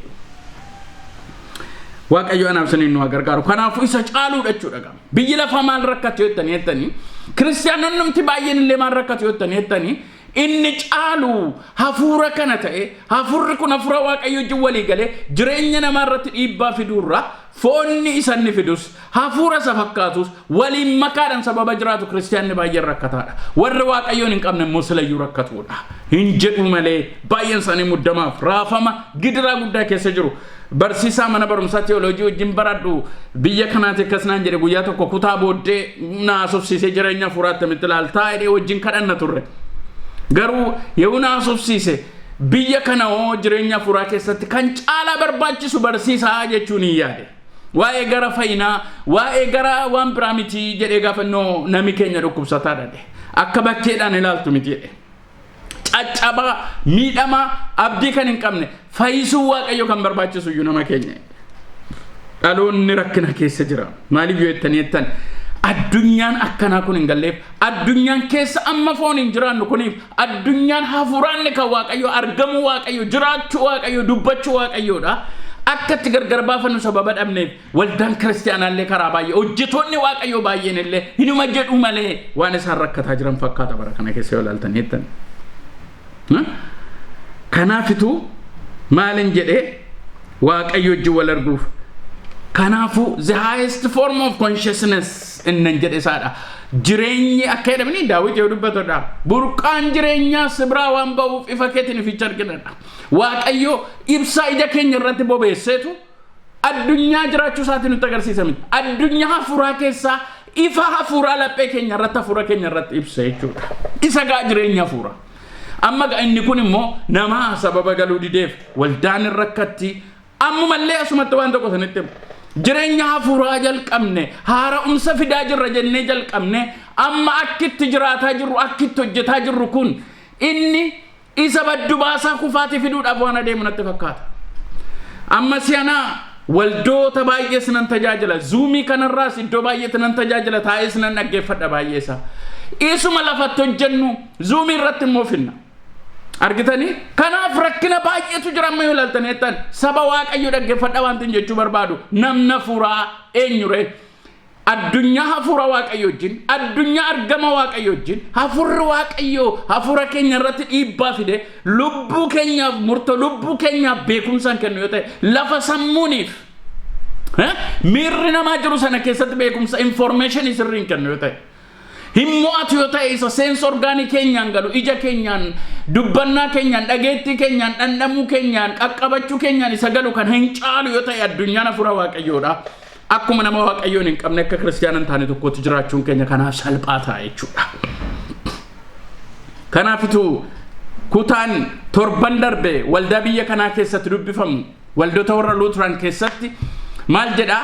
waaqayyo anaaf saniin nu gargaaru kanaafuu isa caaluudha jechuudha biyyi lafa maal rakkatu jettanii kiristaanonni numti baay'een illee maal rakkatu jettanii inni caalu hafuura kana ta'e hafuurri kun hafuura waaqayyo jiwwalii galee jireenya namaa irratti dhiibbaa fiduurra foonni isanni fidus hafuura isa fakkaatus waliin makaadhaan sababa jiraatu kiristaanni baay'een rakkataadha warri waaqayyoon hin qabne immoo silayyuu rakkatuudha hin jedhu malee baay'een isaanii muddamaaf raafama gidiraa guddaa keessa jiru barsiisaa mana barumsaa teoloojii wajjin baradhu biyya kanaatti akkasnaan jedhe guyyaa tokko kutaa booddee naasofsiisee jireenya hafuuraatti mitti ilaaltaa jedhee wajjin kadhanna turre garuu yoo naasofsiise biyya kana hoo jireenya hafuuraa keessatti kan caalaa barbaachisu barsiisaa jechuun hin yaade waa'ee gara fayyinaa waa'ee gara waan biraa miti jedhee gaafannoo nami keenya dhukkubsataa dhadhe akka bakkeedhaan ilaaltu miti jedhe caccaba miidhama abdii kan hin qabne fayyisuu waaqayyo kan barbaachisu iyyuu nama keenya dhaloonni rakkina keessa jira maaliif yoo jettan addunyaan akkanaa kun hin galleef addunyaan keessa amma foon hin jiraannu kuniif addunyaan hafuuraan kan waaqayyo argamu waaqayyo jiraachuu waaqayyo dubbachuu waaqayyoodha akkatti gargar baafannu sababa dhabneef waldaan kiristaanaallee karaa baay'ee hojjetoonni waaqayyo baay'een illee hinuma jedhu malee waan isaan rakkataa jiran fakkaata bara kana keessa yoo ilaaltan jettan kanaafitu maalin jedhee waaqayyo wajjin wal arguuf kanaafu the highest form of consciousness innan jedhe saadha jireenyi akka jedhamni daawit yoo dubbatudha burqaan jireenyaa sibraa waan ba'uuf ifa keetiin ificha arginadha waaqayyo ibsaa ija keenya irratti bobeesseetu addunyaa jiraachuu isaatiin nutti agarsiisa miti addunyaa hafuuraa keessaa ifa hafuuraa laphee keenya irratti hafuura keenya irratti ibsa jechuudha isa gaa jireenya hafuuraa amma gaa inni kun immoo nama sababa galuu dideef waldaan rakkatti ammumallee asumatti waan tokko sanitti jireenya hafuuraa jalqabne haara'umsa fidaa jirra jennee jalqabne amma akkitti jiraataa jirru akkitti hojjetaa jirru kun inni isa baddu baasaa kufaati fiduudhaaf waan adeemu natti fakkaata amma si'anaa waldoota baay'ee sinan tajaajila zuumii kanarraas iddoo baay'eetti nan tajaajila taa'ee sinan dhaggeeffadha baay'eesaa isuma lafatti hojjennu zuumii irratti immoo finna argitanii kanaaf rakkina baay'eetu jira amma yoo ilaaltanii jettan saba waaqayyo dhaggeeffadha waantin jechuu barbaadu namna furaa eenyure addunyaa hafuura waaqayyo wajjin addunyaa argama waaqayyo wajjin hafuurri waaqayyo hafuura keenya irratti dhiibbaa fide lubbuu keenyaaf murtoo lubbuu keenyaaf beekumsaan kennu yoo ta'e lafa sammuuniif miirri namaa jiru sana keessatti beekumsa information sirriin kennu yoo ta'e himmo'atu yoo ta'e isa sense organic keenyaan galu ija keenyaan dubbannaa keenyaan dhageettii keenyaan dhandhamuu keenyaan qaqqabachuu keenyaan isa galu kan hin caalu yoo ta'e addunyaan hafuura waaqayyoodha akkuma nama waaqayyoon hin qabne akka kiristiyaanan taane tokkotti jiraachuun keenya kanaaf salphaa ta'a jechuudha kanaafitu kutaan torban darbe waldaa biyya kanaa keessatti dubbifamu waldoota warra luuteraan keessatti maal jedha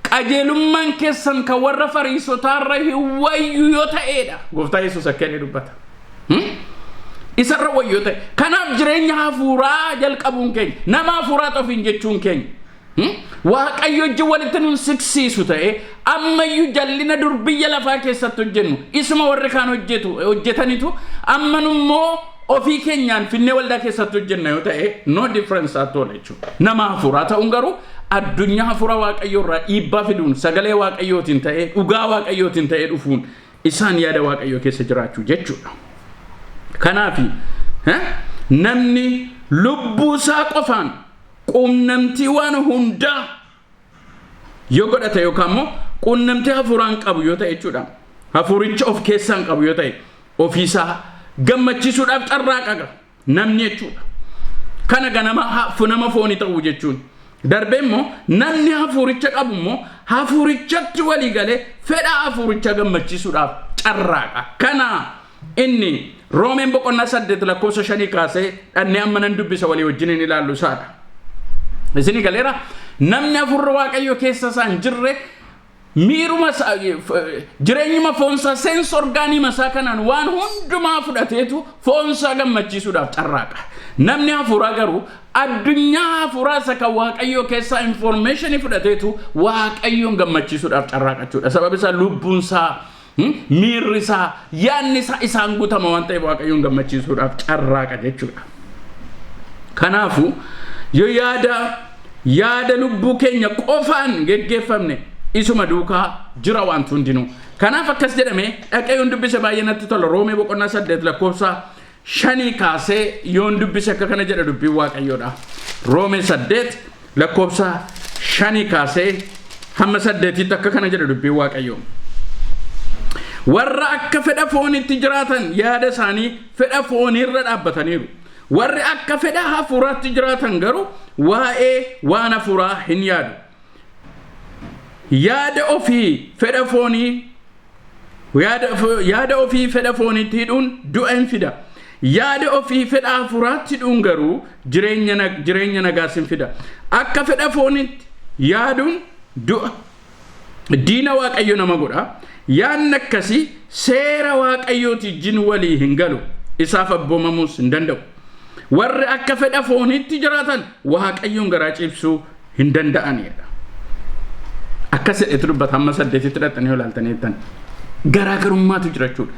qajeelummaan keessan kan warra fariisotaarra hin wayyu yoo ta'eedha gooftaa yesuus akka inni dubbata isarra wayyu yoo ta'e kanaaf jireenya hafuuraa jalqabuun keenya nama hafuuraa ofiin jechuun keenya waaqayyo wajjin walitti nun siqsiisu ta'e ammayyuu jallina dur biyya lafaa keessatti hojjennu isuma warri kaan hojjetanitu ammanummoo ofii keenyaan finnee waldaa keessatti hojjenna yoo ta'e no difference at all jechuudha nama hafuuraa ta'uun garuu addunyaa hafuura waaqayyo irraa dhiibbaa fiduun sagalee waaqayyootiin ta'ee dhugaa waaqayyootiin ta'ee dhufuun isaan yaada waaqayyo keessa jiraachuu jechuudha kanaafi namni lubbuu isaa qofaan quunnamtii waan hundaa yoo godhate yookaan immoo quunnamtii hafuuraan qabu yoo ta'e jechuudha hafuuricha of keessaan qabu yoo ta'e ofiisaa gammachiisuudhaaf carraaqa namni jechuudha kana ganama foonii ta'uu jechuun darbee immoo namni hafuuricha qabu immoo hafuurichatti walii galee fedha hafuuricha gammachiisuudhaaf carraaqa kana inni roomeen boqonnaa 8 lakkoofsa 5 kaasee dhannee amma nan dubbisa walii wajjin ilaallu isaadha isin galeera namni hafuurri waaqayyo keessa isaan jirre miiruma jireenyuma foonsaa sense orgaanima isaa kanaan waan hundumaa fudhateetu foonsaa gammachiisuudhaaf carraaqa namni hafuuraa garuu addunyaa hafuuraa isa kan waaqayyo keessaa information fudhateetu waaqayyoon gammachiisuudhaaf carraaqachuudha sababni isaa lubbuunsaa miirrisaa yaanni isaa isaan guutama waan ta'eef waaqayyoon gammachiisuudhaaf carraaqa jechuudha. Kanaafu yoo yaada lubbuu keenya qofaan geggeeffamne isuma duukaa jira waan hundinuu. Kanaaf akkas jedhame dhaqayoon dubbise baay'ee natti tola. Roomee boqonnaa 8 lakkoofsa 5 kaasee yoon dubbise akka kana jedha dubbiin waaqayyoodha. Roomee 8 lakkoofsa 5 kaasee hamma 8tti akka kana jedha dubbiin waaqayyoo. Warra akka fedha fooniitti jiraatan yaada isaanii fedha fooniirra dhaabbataniiru. Warri akka fedha hafuuraatti jiraatan garuu waa'ee waan hafuuraa hin yaadu. Yaada ofii fedha fooniitti hidhuun du'a hin fida. Yaada ofii fedha hafuuraatti hidhuun garuu jireenya nagaas hin fida. Akka fedha fooniitti yaaduun du'a. Diina waaqayyo nama godha. Yaadni akkasii seera waaqayyooti jin walii hin galu. Isaaf abboomamuus hin danda'u. Warri akka fedha fooniitti jiraatan waaqayyoon garaa ciibsuu hin danda'anidha. Akkas jedhetu dubbata hamma 8tti hidhatanii ilaaltaniittan. Garaagarummaatu jira jechuudha.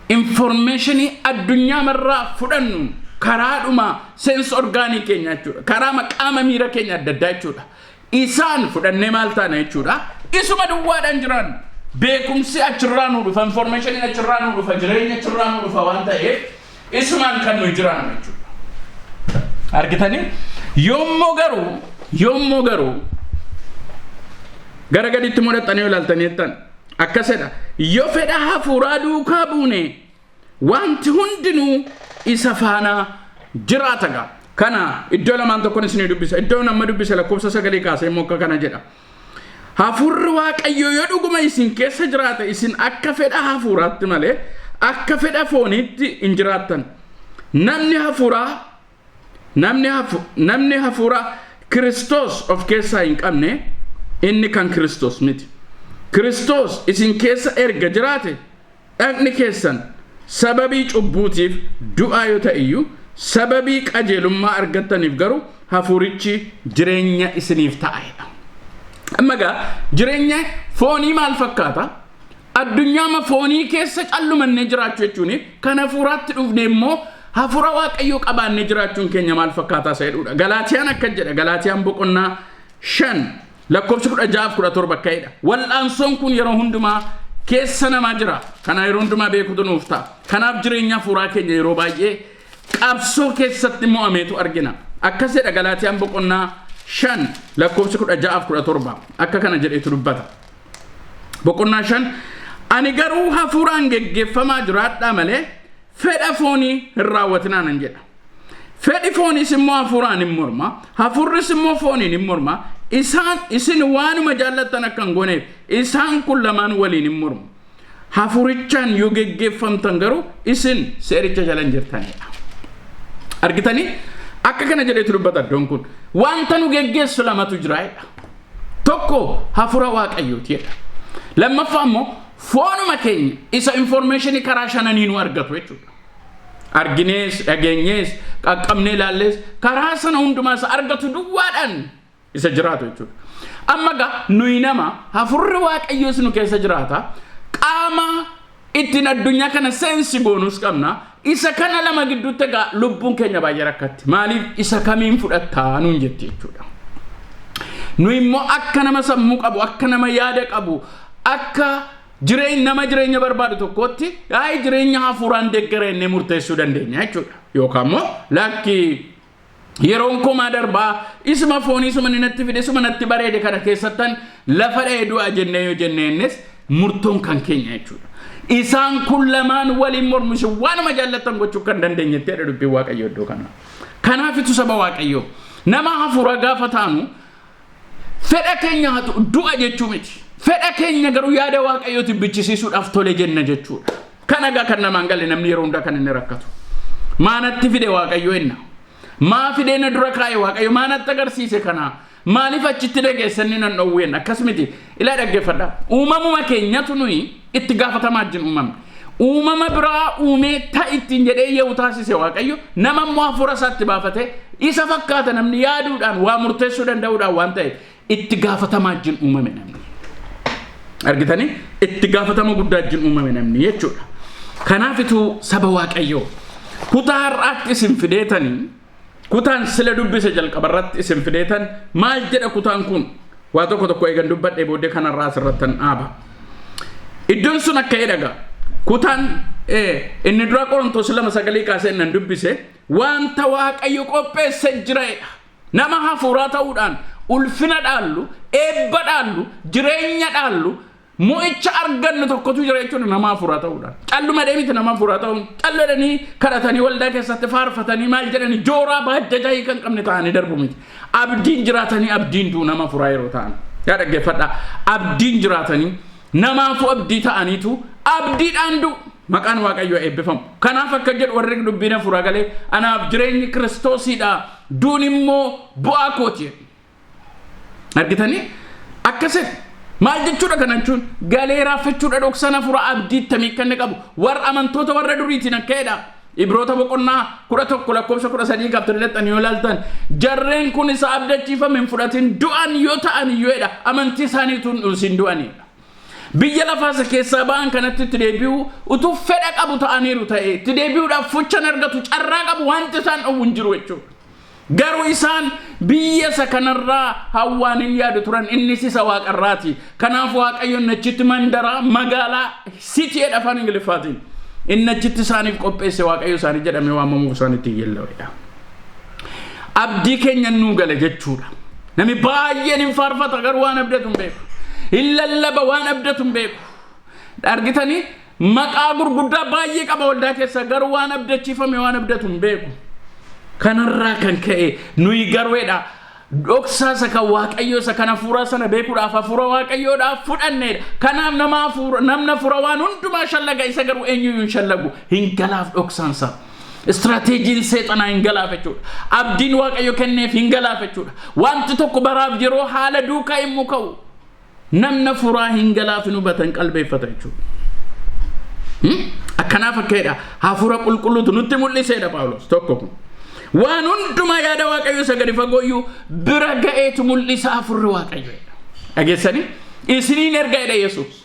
Informationii addunyaa marraa fudhannu karaadhuma sense orgaanii keenya jechuudha. Karaa maqaama miira keenya adda addaa jechuudha. Isaan fudhannee maal taana jechuudha. Isuma duwwaadhaan jiran. Beekumsi achirraa nu dhufa, informationii achirraa nu dhufa, jireenya achirraa nu dhufa waan ta'eef isumaan kan nuyi jiraannu jechuudha. Argitanii? Yoommoo garuu gara gaditti mudhatanii ilaaltaniittan akkasidha. Yoo fedha hafuuraa duukaa buune wanti hundinuu isa faana jiraata gaa. Kana iddoo lamaan tokkoon isinii dubbisa. Iddoo nama dubbisa lakkoofsa 9 kaasee immoo akka kana jedha. Hafuurri waaqayyoo yoo dhuguma isin keessa jiraate isin akka fedha hafuuraatti malee akka fedha fooniitti hin jiraattan. Namni hafuura Kiristoos of keessaa hin qabne inni kan Kiristoos miti. Kiristoos isin keessa erga jiraate dhagni keessan sababii cubbuutiif du'aa yoo ta'e iyyuu sababii qajeelummaa argattaniif garuu hafuurichi jireenya isiniif ta'edha. Amma gaa jireenya foonii maal fakkaata? Addunyaa foonii keessa callumannee jiraachuu jechuun kan hafuuraatti dhufne immoo hafuura waaqayyoo qabaannee jiraachuun keenya maal fakkaataa seedhuudha. Galaatiyaan akka jedha. Galaatiyaan boqonnaa 5 lakkoofsa 16-17 akka'edha. Wal'aansoon kun yeroo hundumaa keessa namaa jira. Kana yeroo hundumaa beekutu nuuf ta'a. Kanaaf jireenya hafuuraa keenya yeroo baay'ee qabsoo keessatti mo'ameetu argina. Akkas jedha Galaatiyaan boqonnaa 5 lakkoofsa 16-17 akka kana jedheetu dubbata. Boqonnaa 5 ani garuu hafuuraan geggeeffamaa jiraadhaa malee fedha foonii hin raawwatinaa nan jedha. Fedhi fooniis immoo hafuuraan hin morma, hafuurris immoo fooniin hin morma. Isin waanuma jaallattan akka hin gooneef isaan kun lamaan waliin hin mormu. Hafuurichaan yoo geggeeffamtan garuu isin seericha jala hin jirtanidha. Argitanii? Akka kana jedheetu dubbata iddoon kun. Wanta nu geggeessu lamatu jiraayedha. Tokko hafuura waaqayyootidha. Lammaffaa immoo foonuma keenya isa informationii karaa shananii nu argatu jechuudha. Arginees, dhageenyees, qaqqabnee ilaallees karaa sana hundumaa isa argatu duwwaadhaan isa jiraatu jechuudha. Amma gaa nuyi nama hafuurri waaqayyoos nu keessa jiraata. Qaama ittiin addunyaa kana seensi goonus qabna. Isa kana lama gidduutti gaa lubbuun keenya baay'ee rakkatti. Maaliif isa kamiin fudhattaa nuun jetti jechuudha. Nuyi immoo akka nama sammuu qabu, akka nama yaada qabu, akka jireenya barbaadu tokkotti jireenya hafuuraan deeggaree murteessuu dandeenya jechuudha. Yookaan immoo lakki yeroon komaa darbaa isuma foonii isuma natti fide isuma natti bareede kana keessattan lafa dheeduu jennee yoo jenneennes murtoon kan keenya jechuudha. Isaan kun lamaan waliin mormushi waanuma jaallattan gochuu kan dandeenyetti dubbii waaqayyoo iddoo kana. Kanaafitu saba waaqayyoo nama hafuura gaafa taanu fedha keenya du'a jechuu miti. Fedha keenya garuu yaada waaqayyooti bichisiisuudhaaf tole jenna jechuudha. Kana gaa kan namaan galle namni yeroo hundaa kan inni rakkatu. Maanatti fide waaqayyoo enna. Maa fidee na dura kaa'e waaqayyo maanatti agarsiise kana. Maaliif achitti dhageessanii nan dhowween akkas miti. Ilaa dhaggeeffadhaa. Uumamuma keenyatu nuyi itti gaafatamaa jin uumamne. Uumama biraa uumee ta'ittiin jedhee yoo taasise waaqayyo nama immoo hafuura isaatti baafate isa fakkaata namni yaaduudhaan waa murteessuu danda'uudhaan waan ta'eef itti gaafatamaa jin uumame namni. argitanii itti gaafatama guddaa wajjin uumame namni jechuudha. Kanaafitu saba waaqayyoo kutaa har'aatti isin fideetanii kutaan sila dubbise jalqabarratti isin fideetan maal jedha kutaan kun waa tokko eegan dubbadhee booddee kanarraa asirrattan dhaaba. Iddoon sun akka jedhaga kutaan inni dura Qorontos 2:9 kaasee nan dubbise wanta waaqayyo qopheesse jiraedha. Nama hafuuraa ta'uudhaan ulfina dhaallu eebba dhaallu jireenya dhaallu mo'icha argannu tokkotu jira jechuudha nama hafuuraa ta'uudhaan. Calluma deemiti nama hafuuraa ta'uun calladhanii kadhatanii waldaa keessatti faarfatanii maal jedhanii jooraa baajjajaa kan qabne ta'anii darbu miti. Abdiin jiraatanii abdiin duu nama hafuuraa yeroo ta'an. Yaa dhaggeeffadhaa abdiin jiraatanii namaafu abdii ta'aniitu abdiidhaan duu maqaan waaqayyoo eebbifamu. Kanaaf akka jedhu warri dubbiin hafuuraa galee anaaf jireenyi Kiristoosiidha duun immoo bu'aa kooti. Argitanii akkasii maal jechuudha kana jechuun galee raaffachuudha dhoksan hafuura abdii tamii kan qabu warra amantoota warra duriitiin akka jedha. Ibroota boqonnaa 11 lakkoofsa 13 qabxii ladhan yoo laaltan jarreen kun isa abdachiifame hin fudhatin du'an yoo ta'an iyyuudha amantii isaaniituun dhuunsin du'anidha. Biyya lafaasa keessaa ba'an kanatti itti deebi'u utuu fedha qabu ta'aniiru ta'e itti deebi'uudhaaf fuchan argatu carraa qabu wanti isaan dhowwu hin jiru jechuudha. Garuu isaan biyya isa kanarraa hawwaaniin yaadu turan innis isa waaqarraati. Kanaaf waaqayyoon achitti mandara magaalaa sitiidha afaan Ingiliffaatiin. Inni achitti isaaniif qopheesse waaqayyo isaanii jedhamee waamamuuf isaanitti yellaa'edha. Abdii keenya nuu gale jechuudha. Namni baay'een hin faarfata garuu waan abdatu hin beeku. Hin lallaba waan abdatu hin beeku. Argitanii maqaa gurguddaa baay'ee qaba waldaa keessa garuu waan abdachiifame waan abdatu hin beeku. Kanarraa kan ka'e nuyi garweedha. Dhoksaasa kan waaqayyoo isa kana hafuuraa sana beekuudhaaf hafuura waaqayyoodhaaf fudhanneedha. Kanaaf namna hafuura waan hundumaa shallaga isa garuu eenyuyyuu hin shallagu hin galaaf dhoksaansa. Istirateejiin seexanaa hin galaaf jechuudha. Abdiin waaqayyo kenneef hin galaaf jechuudha. Wanti tokko baraaf yeroo haala duukaa immoo ka'u namna hafuuraa hin galaaf hin hubatan qalbeeffata jechuudha. Akkanaaf akkaidha hafuura qulqulluutu nutti mul'iseedha Phaawulos tokko kun. Waan hundumaa yaada waaqayyo isa gadi fagooyyuu bira ga'eetu mul'isa hafuurri waaqayyoodha. Dhageessanii isiniin ergaadha Yesuus.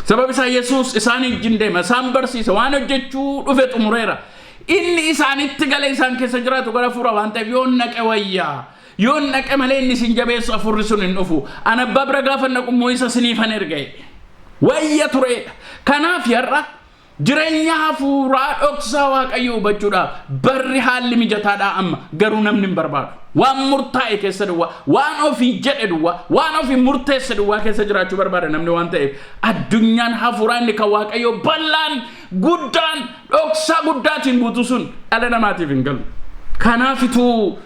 Sababi isaa Yesuus isaan wajjin deema isaan barsiisa waan hojjechuu dhufe xumureera. Inni isaanitti galee isaan keessa jiraatu gara hafuura waan ta'eef yoo naqe wayyaa yoo naqe malee inni isin jabeessu hafuurri sun hin dhufu. Ana abbaa bira gaafa naqummoo isa isiniifan erga'e. Wayya tureedha. Kanaaf har'a jireenya hafuuraa dhoksaa waaqayyoo hubachuudhaaf barri haalli mijataadhaa amma garuu namni hin barbaadu. Waan murtaa'e keessa duwwaa waan ofii jedhe duwwaa waan ofii murteesse duwwaa keessa jiraachuu barbaada namni waan ta'eef addunyaan hafuuraa inni kan waaqayyoo bal'aan guddaan dhoksaa guddaatiin guutu sun dhala namaatiif hin galu. Kanaafituu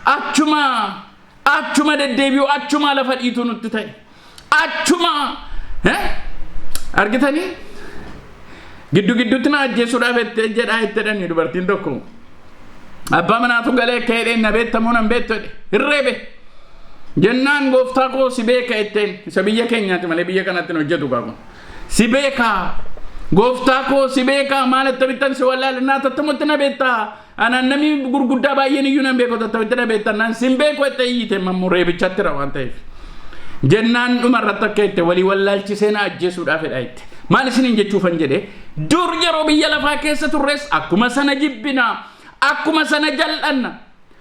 achuma deddeebi'u achuma lafa dhiitu nutti ta'e achuma argitanii gidduutti na ajjeesuudhaaf jedhaa itti jedhanii dubartiin tokko abbaa manaatu galee ka'ee na beektamoo nan beektu hirreebe jennaan gooftaa koo si beeka itteen isa biyya keenyaati malee biyya kanatti hin hojjetu qabu si beeka gooftaa koo si beeka maal itti bittan si wallaalannaa tattamutti na beektaa anaan namni gurguddaa baay'een iyyuu nan beeku tattamutti na beektannaan sin beeku itti iyyite mammu reebichatti ra waan ta'eef jennaan dhumarratti akka itti walii wallaalchisee na ajjeesuudhaaf jedhaa itti. Maal isiniin jechuufan jedhe dur yeroo biyya lafaa keessa turres akkuma sana jibbina akkuma sana jal'anna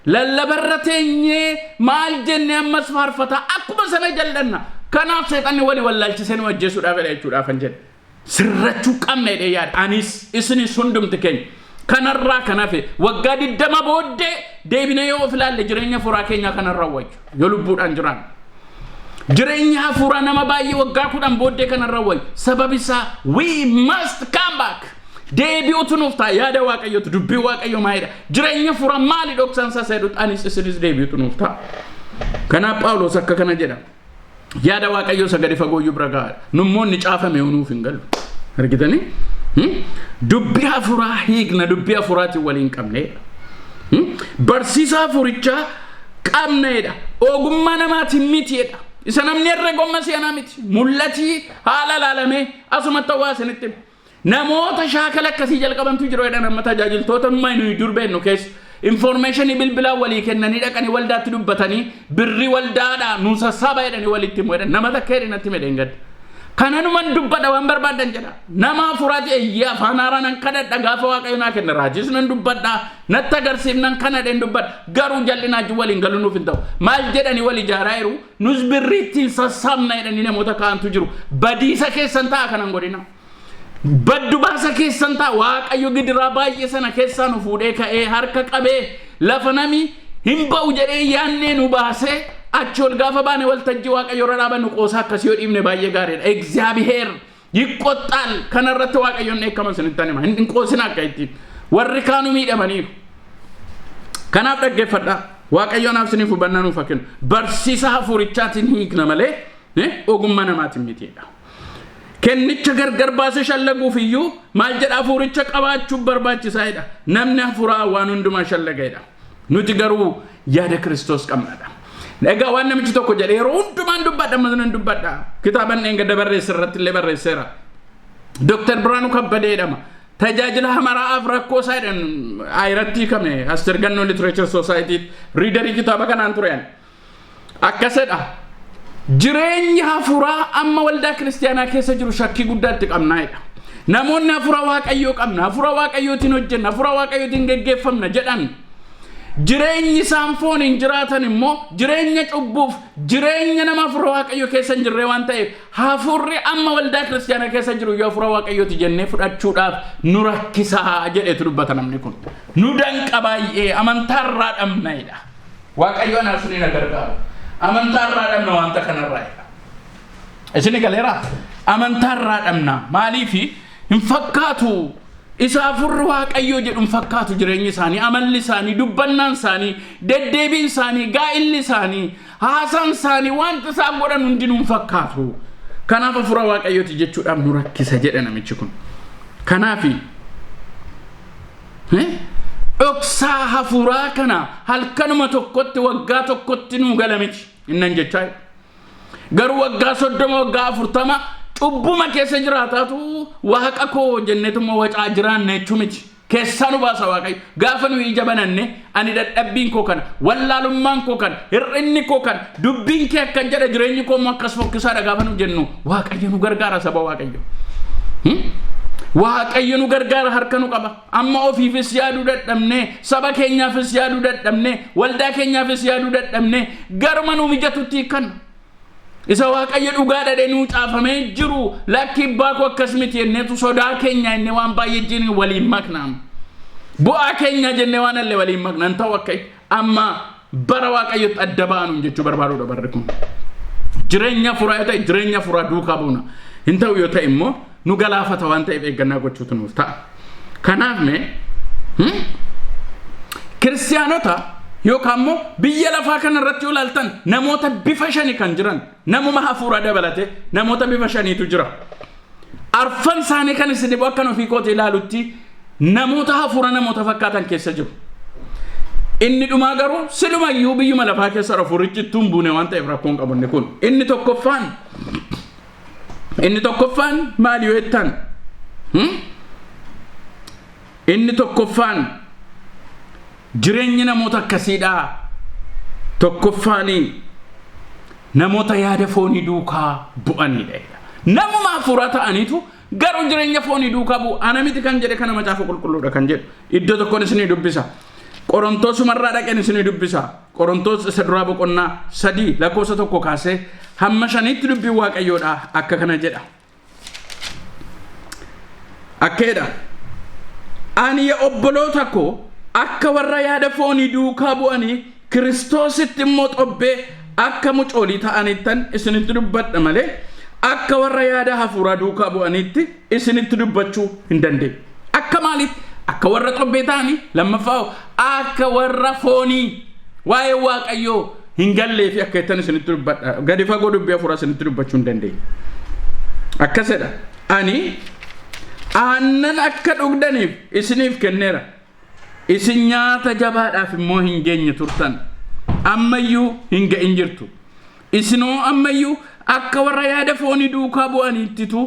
lallabarra teenyee maal jenne ammas faarfata akkuma sana jal'anna kanaaf seexanni walii wallaalchisee nu ajjeesuudhaaf jedha jechuudhaafan jedhe sirrachuu qabna jedhee yaada anis isinis hundumti keenya kanarraa kanaaf waggaa 20 booddee deebinee yoo of ilaalle jireenya fuuraa keenyaa kanarraa wayyu yoo lubbuudhaan jiraan. Jireenya hafuuraa nama baay'ee waggaa 10 booddee kanarra wayyu sababi isaa we must come back deebi'uutu nuuf ta'a yaada waaqayyootu dubbii waaqayyoo maayidha jireenya hafuuraa maali dhoksan isaa seedhu anis isinis deebi'uutu nuuf ta'a. Kanaaf Phaawulos akka kana jedha yaada waaqayyoo isa gadi fagooyyuu bira ga'a nummoonni caafame nuuf hin galu argitanii dubbii hafuuraa hiikna dubbii hafuuraatiin waliin qabneedha barsiisaa hafuurichaa qabneedha ogummaa namaatiin mitiidha. Isa namni irra gomma seenaa miti mul'atii haala laalamee asumatti hawaasanitti namoota shaakala akkasii jalqabantu jiru jedhan amma tajaajiltoota nuyi dur beennu keessa information bilbilaa walii kennanii dhaqanii waldaatti dubbatanii birri waldaadhaa nu sassaaba jedhanii walitti himu jedhan nama takka jedhinatti medeen gadda kananu man dubbada wan barbaadan jedha nama furati eyya faanara nan kadadha gaafa waaqayyo naa kenna raajis nan dubbadha natta garsiifnan kana den dubbadha garu jallina waliin galunuuf hin ta'u maal jedhani wal ijaaraayiru nus birriitti sassaabna jedhani namoota kaantu jiru badiisa keessan ta'a kanan godhina baddu baasa keessan ta'a waaqayyo gidiraa baay'ee sana keessaa nu fuudhee ka'ee harka qabee lafa nami hin ba'u jedhee yaannee nu baasee achol gaafa baane waltajjii waaqayyo irra dhaabannu qoosaa akkasii yoo dhiibne baay'ee gaariidha egzaabiheer yiqqoxxaal kanarratti waaqayyoon eekkaman sanittan hima hin qoosina akka ittiin warri kaanu miidhamaniiru kanaaf dhaggeeffadha waaqayyoon absiniif hubannaa nuuf kennu barsiisa hafuurichaatiin hiikna malee ogummaa namaatiin mitiidha kennicha gargar baasee shallaguuf iyyuu maal jedha hafuuricha qabaachuuf barbaachisaadha namni hafuuraa waan hundumaa shallagaadha nuti garuu yaada Kiristoos qabnaadha Egaa waan namichi tokko jedhe yeroo hundumaan dubbadha mazanan dubbadha kitaaban engada barreessa irratti illee barreesseera Dr. Biraanuu Kabbadee jedhama tajaajila hamaraaf rakkoo isaadhaan ayratti kame Astirgannoo Literature Society readerii kitaaba kanaan turean akkasedha jireenya hafuuraa amma waldaa kiristaanaa keessa jiru shakkii guddaatti qabnaayedha namoonni hafuura waaqayyoo qabna hafuura waaqayyootiin hojjenna hafuura waaqayyootiin geggeeffamna jedhan jireenyi isaan fooniin jiraatan immoo jireenya cubbuuf jireenya nama hafuura waaqayyoo keessa hin jirre waan ta'eef hafuurri amma waldaa kiristaanaa keessa jiru yoo hafuura waaqayyooti jennee fudhachuudhaaf nu rakkisaa jedheetu dubbata namni kun nu danqa baay'ee amantaarraa dhabnaayedha waaqayyoon asii na gargaaru amantaarraa dhabna wanta kanarraayedha isini galeera amantaarraa dhabna maaliifi hin fakkaatu isa hafuurri waaqayyoo jedhu hin fakkaatu jireenyi isaanii amalli isaanii dubbannaan isaanii deddeebiin isaanii gaa'illi isaanii haasaan isaanii wanta isaan godhan hundinuu hin fakkaatu kanaaf hafuura waaqayyooti jechuudhaaf nu rakkisa jedha namichi kun kanaafi dhoksaa hafuuraa kana halkanuma tokkotti waggaa tokkotti nu galamiti innan jechaa garuu waggaa 30 waggaa 40 cubbuma keessa jiraataatu waaqa koo jennetuma wacaa jiraanne chumiti keessa nu baasa waaqayyo gaafa nu ija bananne ani dadhabbiin koo kana wallaalummaan koo kana hir'inni koo kana dubbiin kee akka jedha jireenyi koo akkas fokkisaadha gaafa nu jennu waaqayyo nu gargaara saba waaqayyo waaqayyo nu gargaara harka nu qaba amma ofiifis yaaduu dadhabne saba keenyaafis yaaduu dadhabne waldaa keenyaafis yaaduu dadhabne garuma nu mijatutti kan isa waaqayyo dhugaa dhadhee nu caafamee jiru lakki baako akkasmiti yenneetu sodaa keenya inni waan baay'ee jirin waliin maknaam bu'aa keenya jennee waan alle waliin maknan ta'u akka amma bara waaqayyo adda baanu jechuu barbaaduudha barri kun jireenya furaa ta'e jireenya furaa duukaa buuna hin ta'u yoo ta'e immoo nu galaafata waan ta'eef eeggannaa gochuutu nuuf ta'a kanaaf kiristaanota yookaan immoo biyya lafaa kanarratti yoo ilaaltan namoota bifa shanii kan jiran namuma hafuura dabalate namoota bifa shaniitu jira arfan isaanii kan isin bakka ofii kootii ilaalutti namoota hafuura namoota fakkaatan keessa jiru inni dhumaa garuu silumayyuu biyyuma lafaa keessa hafuurichi ittuun buune waan ta'eef rakkoon qabu inni kun inni tokkoffaan maali yoo jettan inni tokkoffaan jireenyi namoota akkasiidha tokkoffaanii namoota yaada foonii duukaa bu'aniidha namuma hafuuraa ta'aniitu garuu jireenya foonii duukaa bu'u ana miti kan jedhe kana macaafa qulqulluudha kan jedhu iddoo tokkoon isinii dubbisa qorontoosumarraa dhaqeen isinii dubbisa qorontoos isa duraa boqonnaa 3 lakkoofsa 1 kaasee hamma 5tti dubbii waaqayyoodha akka kana jedha akkeedha ani ya obboloota koo akka warra yaada foonii duukaa bu'anii Kiristoositti immoo xobbee akka mucoolii ta'anittan isinitti dubbadha malee akka warra yaada hafuuraa duukaa bu'aniitti isinitti dubbachuu hin dandeenye akka maalitti akka warra xobbee ta'anii lammaffaa akka warra foonii waa'ee waaqayyoo hin gallee fi akka ittan isinitti dubbadha gadi fagoo dubbii hafuuraa isinitti dubbachuu hin dandeenye akkasedha ani aannan akka dhugdaniif isiniif kenneera isin nyaata jabaadhaaf immoo hin geenye turtan ammayyuu hin ga'in jirtu isinoo ammayyuu akka warra yaada foonii duukaa bu'aniittitu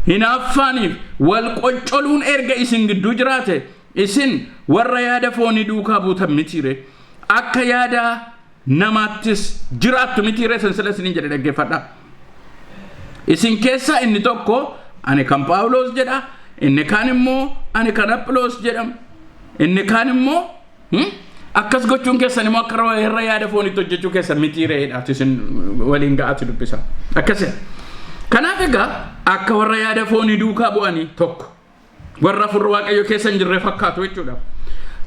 hinaaffaaniif wal qoccoluun erga isin gidduu jiraate isin warra yaada foonii duukaa buutan mitiire akka yaada namaattis jiraattu mitiire sansila isin jedhe dhaggeeffadha isin keessa inni tokko ani kan Phaawulos jedha, inni kaan immoo ani kan Aphilos jedham, inni kaan immoo akkas gochuun keessan immoo akka warra yaada fooniitti hojjechuu keessan miti reedhaati isin waliin ga'aati dubbisa. Akkasii kanaaf egaa akka warra yaada foonii duukaa bu'anii tokko warra furra Waaqayyo keessa hin jirre fakkaatu jechuudha.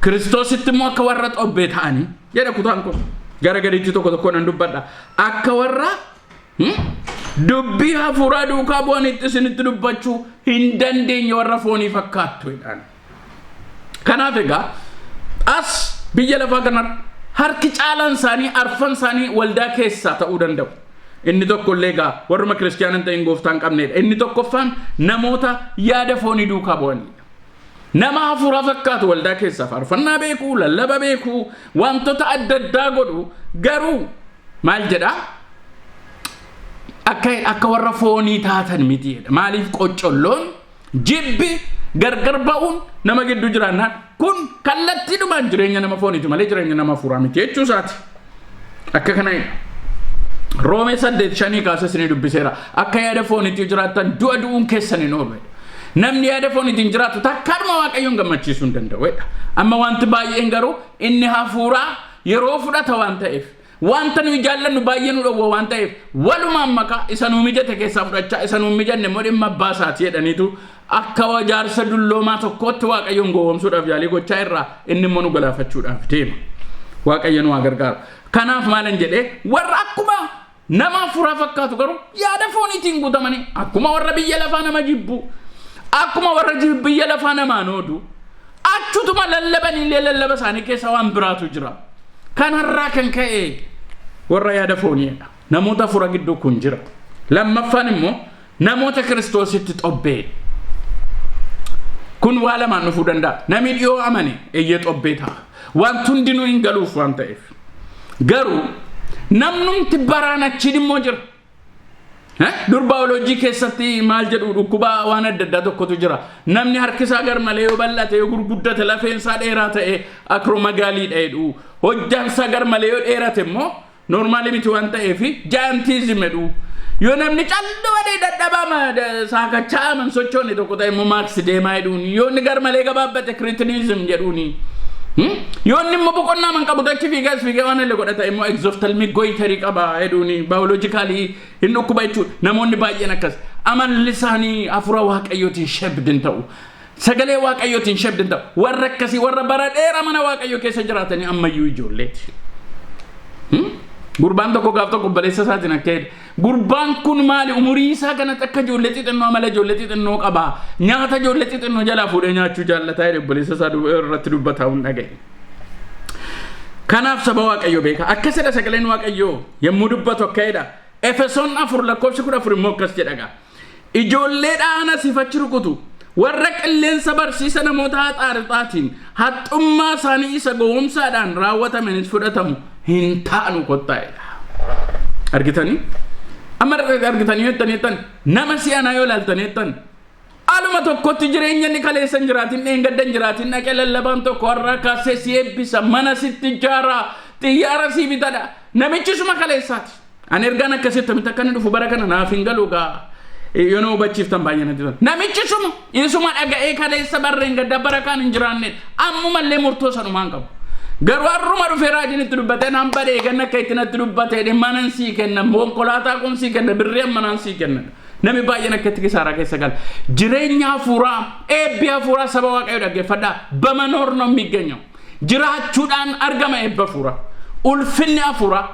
Kiristoositti immoo akka warra xobbee ta'anii jedha kutaan kun gara gadiitti tokko nan dubbadha. Akka warra dubbii hafuuraa duukaa bu'anitti isinitti dubbachuu hin dandeenye warra foonii fakkaattu jedhaan. Kanaaf egaa as biyya lafaa kanarra harki caalaan isaanii arfan isaanii waldaa keessaa ta'uu danda'u. Inni tokko illee egaa warruma kiristaanaa ta'in gooftaan qabneedha. Inni tokkoffaan namoota yaada foonii duukaa bu'anidha. Nama hafuuraa fakkaatu waldaa keessaa faarfannaa beekuu, lallaba beekuu, wantoota adda addaa godhu garuu maal jedhaa? Akka warra foonii taatan miti jedha. Maaliif qoccolloon jibbi gargar ba'uun nama gidduu jiraannaan kun kallattiidhumaan jireenya nama fooniiti malee jireenya nama hafuuraa miti jechuu isaati. Akka kana Roomee 8:5 kaasee isinii dubbiseera. Akka yaada fooniitti jiraattan du'a du'uun keessan hin oolu. Namni yaada fooniitiin jiraatu takkaadhuma Waaqayyoon gammachiisuu hin danda'u. Amma wanti baay'een garuu inni hafuuraa yeroo fudhata waan ta'eef wanta nuyi jaallannu baay'ee nu dhowwa waan ta'eef walumaan maqaa isa nuu mijate keessaa fudhachaa isa nuu mijanne immoo dhimma abbaa isaati jedhaniitu akka wajaarsa dulloomaa tokkootti Waaqayyoon gowwoomsuudhaaf yaalii gochaa irraa inni immoo nu galaafachuudhaaf deema. Waaqayyo nu haa gargaaru. Kanaaf maalan jedhee warra akkuma nama hafuuraa fakkaatu garuu yaada fooniitiin guutamanii akkuma warra biyya lafaa nama jibbu akkuma warra biyya lafaa namaan oodu achutuma lallabanii illee lallaba isaanii keessa waan biraatu jira. Kanarraa kan ka'e warra yaada fooniidha. Namoota hafuura gidduu kun jira. Lammaffaan immoo namoota Kiristoositti xobbee. Kun waa lamaan dhufuu danda'a. Namni dhiyoo amane eeyyee xobbee ta'a. Wanti hundinuu hin galuuf waan ta'eef. Garuu namnumti baraan achiin immoo jira. Dur baayoloojii keessatti maal jedhu dhukkubaa waan adda addaa tokkotu jira. Namni harkisaa gar malee yoo bal'ate yoo gurguddate lafeensaa dheeraa ta'e akroomagaalii dheedhu. Hojjaansaa gar malee yoo dheerate immoo noormaali miti waan ta'eef jaantiizim jedhu. Yoo namni calloo wadee dadhabama saakachaa aman sochoonni tokko ta'e immoo maaks deemaa jedhuuni. Yoo inni gar malee gabaabbate kiriitiniizim jedhuuni. Yoo inni immoo boqonnaa man qabu dachi fiigee waan illee godhata immoo egzooftalmii goyitarii qaba jedhuuni baayoloojikaalii hin dhukkuba jechuudha. Namoonni baay'een akkas amalli isaanii hafuura Waaqayyootiin shabdin ta'u. Sagalee Waaqayyootiin shabdin ta'u. Warra akkasii warra bara dheeraa mana Waaqayyoo keessa jiraatanii ammayyuu ijoolleeti. Gurbaan tokko gaaf tokko baleessa isaatiin akka jedhe gurbaan kun maali umurii isaa kanatti akka ijoollee xixinnoo amala ijoollee xixinnoo qaba nyaata ijoollee xixinnoo jalaa fuudhee nyaachuu jaallataa jedhe baleessa isaa irratti dubbataa hin dhagaye. Kanaaf saba Waaqayyoo beeka akkasidha sagaleen Waaqayyoo yommuu dubbatu akka jedha Efesoon 4:14 immoo akkas jedha ijoollee dhaana sifachi rukutu warra qilleensa barsiisa namoota haxaarixaatiin haxxummaa isaanii isa gowwoomsaadhaan raawwatamenis fudhatamu hin taanu kottaa'edha. Argitanii? Amma argitanii jettan nama si'anaa yoo ilaaltan aluma tokkotti jireenya inni kaleessa hin jiraatin dheengadda hin jiraatin dhaqee lallabaan tokko har'a kaasee si eebbisa mana sitti ijaaraa xiyyaara si bitadha namichi suma kaleessaati. Ani ergaan akkasitti miti akka inni dhufu bara kana naaf hin galu gaa. Yoo na hubachiiftan baay'ee natti tola. Namichi isuma dhaga'ee kaleessa barreen gadda bara kaan hin jiraanne ammumallee murtoo sanumaan qabu. Garuu har'uma dhufee raajinitti dubbatee naan badee ganna akka itti natti dubbatee dhimma nan sii kenna konkolaataa kun sii kenna birrii amma naan sii kenna. Nami baay'een akkatti kisaaraa keessa gala. Jireenya hafuuraa eebbi hafuuraa saba Waaqayyoo dhaggeeffadhaa በመኖር ነው የሚገኘው. jiraachuudhaan argama eebba hafuuraa. Ulfinni hafuuraa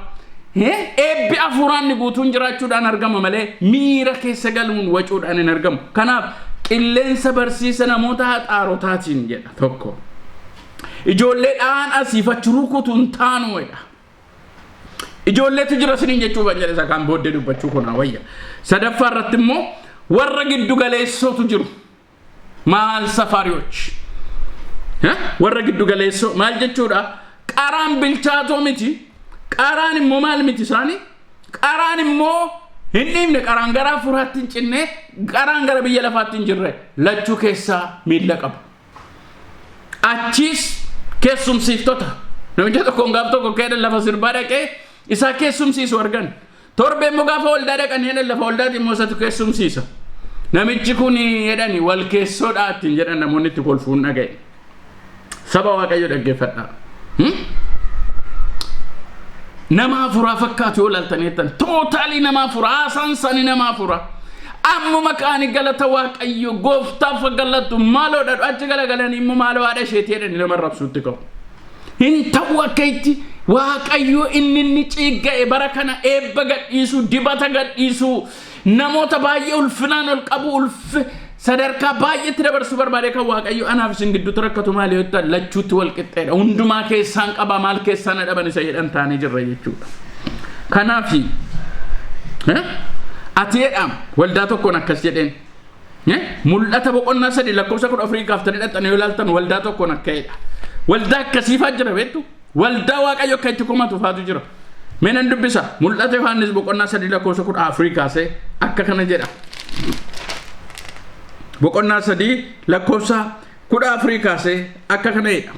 eebbi hafuuraan guutuun jiraachuudhaan argama malee miira keessa galuun wacuudhaan hin argamu. Kanaaf qilleensa barsiisa namoota haxaarotaatiin jedha tokko. Ijoolleedhaan asiifachi rukutuun taanuudha. Ijoolleetu jira siniin jechuu banjala isa kan booddee dubbachuu kun wayya. Sadaffaa irratti immoo warra giddu galeessootu jiru. Maal safaariyoch. Warra giddu galeessoo maal jechuudha? Qaraan bilchaatoo miti. Qaraan immoo maal miti isaanii? Qaraan immoo hin dhiibne qaraan gara hafuuraatti hin cinne qaraan gara biyya lafaatti hin jirre lachuu keessaa miila qaba. Achiis keessumsiiftota namicha tokkoon gaaf tokko keessa lafa sirbaa dhaqee isaa keessumsiisu argan torbe mo gaafa waldaa dhaqanii lafa waldaati immoo isatu keessumsiisa namichi kun jedhani wal keessoodhaatiin jedhan namoonni itti kolfuun dhagaye saba waaqayyo dhaggeeffadha nama furaa fakkaatu yoo laaltaneettan tootaalii nama furaa sansani nama furaa ammu makaani galata waaqayyo gooftaaf galatu maaloo dhadhu achi galagalanii immoo maaloo haadha isheetii jedhani nama rabsuutti qabu hin ta'u akkayitti waaqayyo inni ciigga'e bara kana eebba gadhiisu dibata gadhiisu namoota baay'ee ulfinaan ol qabu sadarkaa baay'eetti dabarsu barbaade kan waaqayyo anaaf isin gidduutti rakkatu maal yoo ta'an lachuutti wal qixxeedha hundumaa keessaan qaba maal keessaan dhaban isa jedhan taanii jirra jechuudha kanaafi atiidhaam waldaa tokkoon akkas jedheen mul'ata boqonnaa 3 lakkoofsa 14 kaaftanii dhaqxanii yoo ilaaltan waldaa tokkoon akka'edha waldaa akkasiifaa jira beektu waldaa waaqayyo akka itti komatu faatu jira meenan dubbisa mul'ata Yohaannis boqonnaa 3 lakkoofsa 14 kaasee akka kana jedha boqonnaa 3 lakkoofsa 14 kaasee akka kana jedha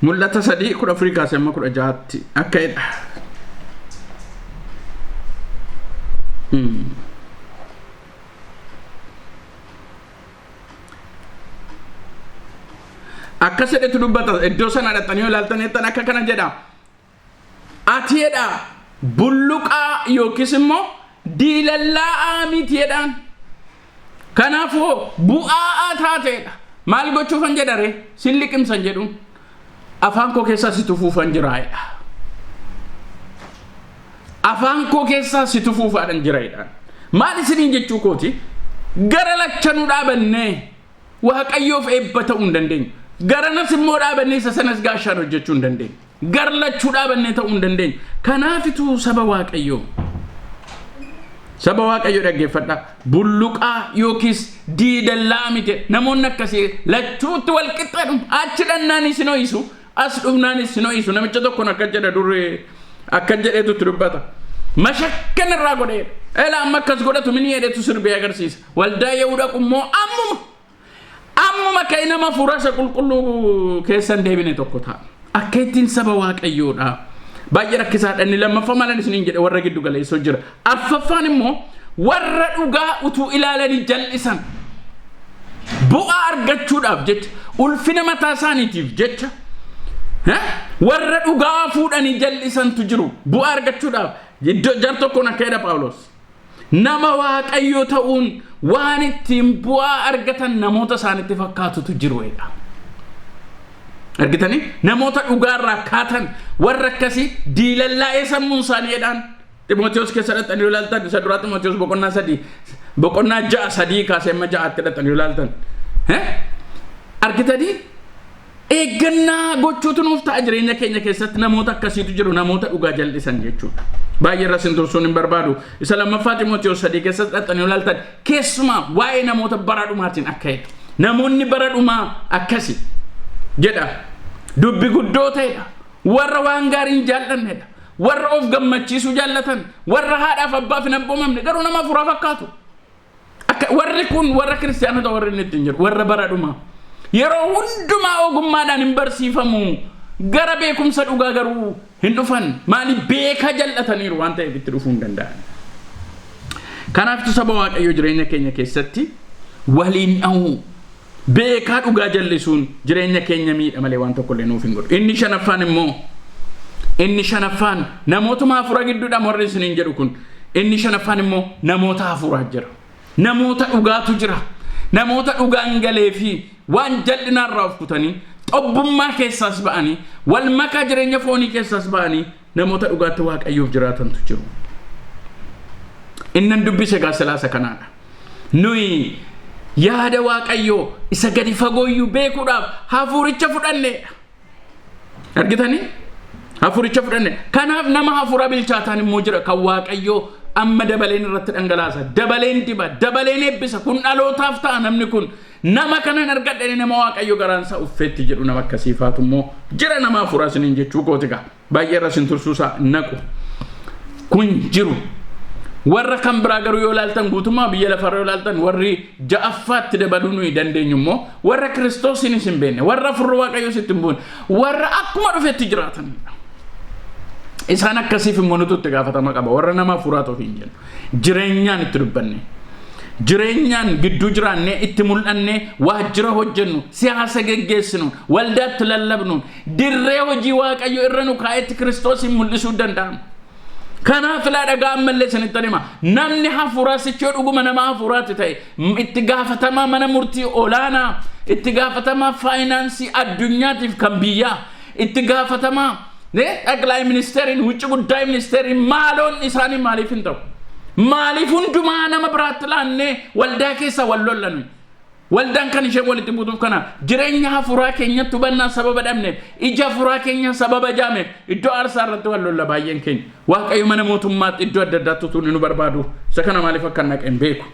mul'ata 3 14 kaasee amma 16tti akka jedha akka sedhetu dubbata iddoo sana dhaqxanii ilaaltaneettan akka kana jedha atiidha bulluqaa yookiis immoo diilallaa mitiidhaan kanaafuu bu'aa taateedha maal gochuufan jedhare sin liqimsan jedhuun afaan koo keessaa si tufuufan jiraayedha afaan koo keessaa si tufuufaadhan jiraayedha maal isiniin jechuu kooti gara lachanuu dhaabannee waaqayyoof eebba ta'uu hin dandeenyu garanas immoo dhaabannee isa sanas gaashaan hojjechuu hin dandeenyu gar lachuu dhaabannee ta'uu hin dandeenyu kanaafitu saba waaqayyoo dhaggeeffadha bulluqaa yookiis diidallaa miti namoonni akkasii lachuutti wal qixxeedhum achi dhannaanis sin ho'isu as dhufnaanis sin ho'isu namicha tokkoon akka jedha durre akka jedheetutti dubbata mashakkan irraa godheedha ela amma akkas godhatu mini jedhetu sirbee agarsiisa waldaa yoo dhaqu immoo ammuma ka'e nama furasa qulqulluu keessan deebine tokko ta'a akka ittiin saba waaqayyoodha baay'ee rakkisaadha inni lammaffaa malan isiniin jedhe warra giddu galeessoo jira arfaffaan immoo warra dhugaa utuu ilaalanii jal'isan bu'aa argachuudhaaf jecha ulfina mataa isaaniitiif jecha warra dhugaa fuudhanii jal'isantu jiru bu'aa argachuudhaaf jar tokkoon akka jedha Phaawulos nama waaqayyo ta'uun waan ittiin bu'aa argatan namoota isaanitti fakkaatutu jiruudha argitanii namoota dhugaarraa kaatan warra akkasii diilallaa'ee sammuun isaaniidhaan Timootewos keessa dhaqxanii ilaaltan isa duraa Timootewos boqonnaa 6 kaasee amma 6tti dhaqxanii ilaaltan argitanii eeggannaa gochuutu nuuf ta'a jireenya keenya keessatti namoota akkasiitu jiru namoota dhugaa jal'isan jechuudha baay'ee irra sin tursuun hin barbaadu isa lammaffaa Timootewos 3 keessatti dhaqxanii ilaaltan keessumaa waa'ee namoota bara dhumaatiin akka jedhu namoonni bara dhumaa akkasi jedha dubbi guddoo ta'edha warra waan gaariin jaallannedha warra of gammachiisuu jaallatan warra haadhaaf abbaaf hin abboomamne garuu nama furaa fakkaatu warri kun warra kiristaanota warri inni ittiin jiru warra bara dhumaa yeroo hundumaa ogummaadhaan hin barsiifamu gara beekumsa dhugaa garuu hin dhufan maali beeka jal'ataniiru waan ta'eef itti dhufuu hin danda'an kanaaftu saba waaqayyo jireenya keenya keessatti waliin dha'uu beekaa dhugaa jallisuun jireenya keenya miidha malee waan tokko illee nuuf hin godhu inni shanaffaan namootuma hafuura gidduudha warri isiniin jedhu kun inni shanaffaan immoo namoota hafuuraa jira namoota dhugaatu jira namoota dhugaan galee fi waan jal'inaarraa of kutanii xobbummaa keessaas ba'anii wal makaa jireenya foonii keessaas ba'anii namoota dhugaatti waaqayyoof jiraatantu jiru innan dubbise gaaselaasa kanaadha nuyi yaada waaqayyoo isa gadi fagooyyuu beekuudhaaf hafuuricha fudhanne argitanii hafuuricha fudhanne kanaaf nama hafuura bilchaataan immoo jira kan waaqayyoo amma dabaleen irratti dhangalaasa dabaleen diba dabaleen eebbisa kun dhalootaaf ta'a namni kun nama kanan argadhani nama waaqayyo garaansa uffeetti jedhu nama akkasiifaatu immoo jira nama hafuuraa isiniin jechuu kootiga baay'ee irra sin tursuusaa naqu kun jiru warra kan biraa garuu yoo ilaaltan guutummaa biyya lafarra yoo ilaaltan warri ja'affaatti dabaluu nuyi dandeenyu immoo warra Kiristoosiin isin beekne warra furru waaqayyo sitti hin buune warra akkuma dhufetti jiraatanidha isaan akkasiif immoo nuti gaafatama qaba warra nama furaatoo hin jennu jireenyaan itti dubbanne jireenyaan gidduu jiraanne itti mul'anne waajjira hojjennu siyaasa geggeessinu waldaatti lallabnu dirree hojii waaqayyo irra nu kaa'etti Kiristoosin mul'isuu danda'ama kanaaf laa dhagaa ammallee isinitti hima namni hafuuraa sichoo dhuguma nama hafuuraatti ta'e itti gaafatama mana murtii olaanaa itti gaafatama faayinaansii addunyaatiif kan biyyaa itti gaafatama dhaqlaa ministeeriin wucci guddaa ministeeriin maaloon isaanii maaliif hin ta'u maaliif hundumaa nama biraatti laannee waldaa keessa wal lollanu waldaan kan ishee walitti buutuuf kana jireenya hafuuraa keenyatti hubannaa sababa dhabneef ija hafuuraa keenya sababa jaameef iddoo aarsaa irratti wal lolla baay'een keenya waaqayyo mana mootummaatti iddoo adda addaatti utuu nu barbaadu isa kana maaliif akka naqeen beeku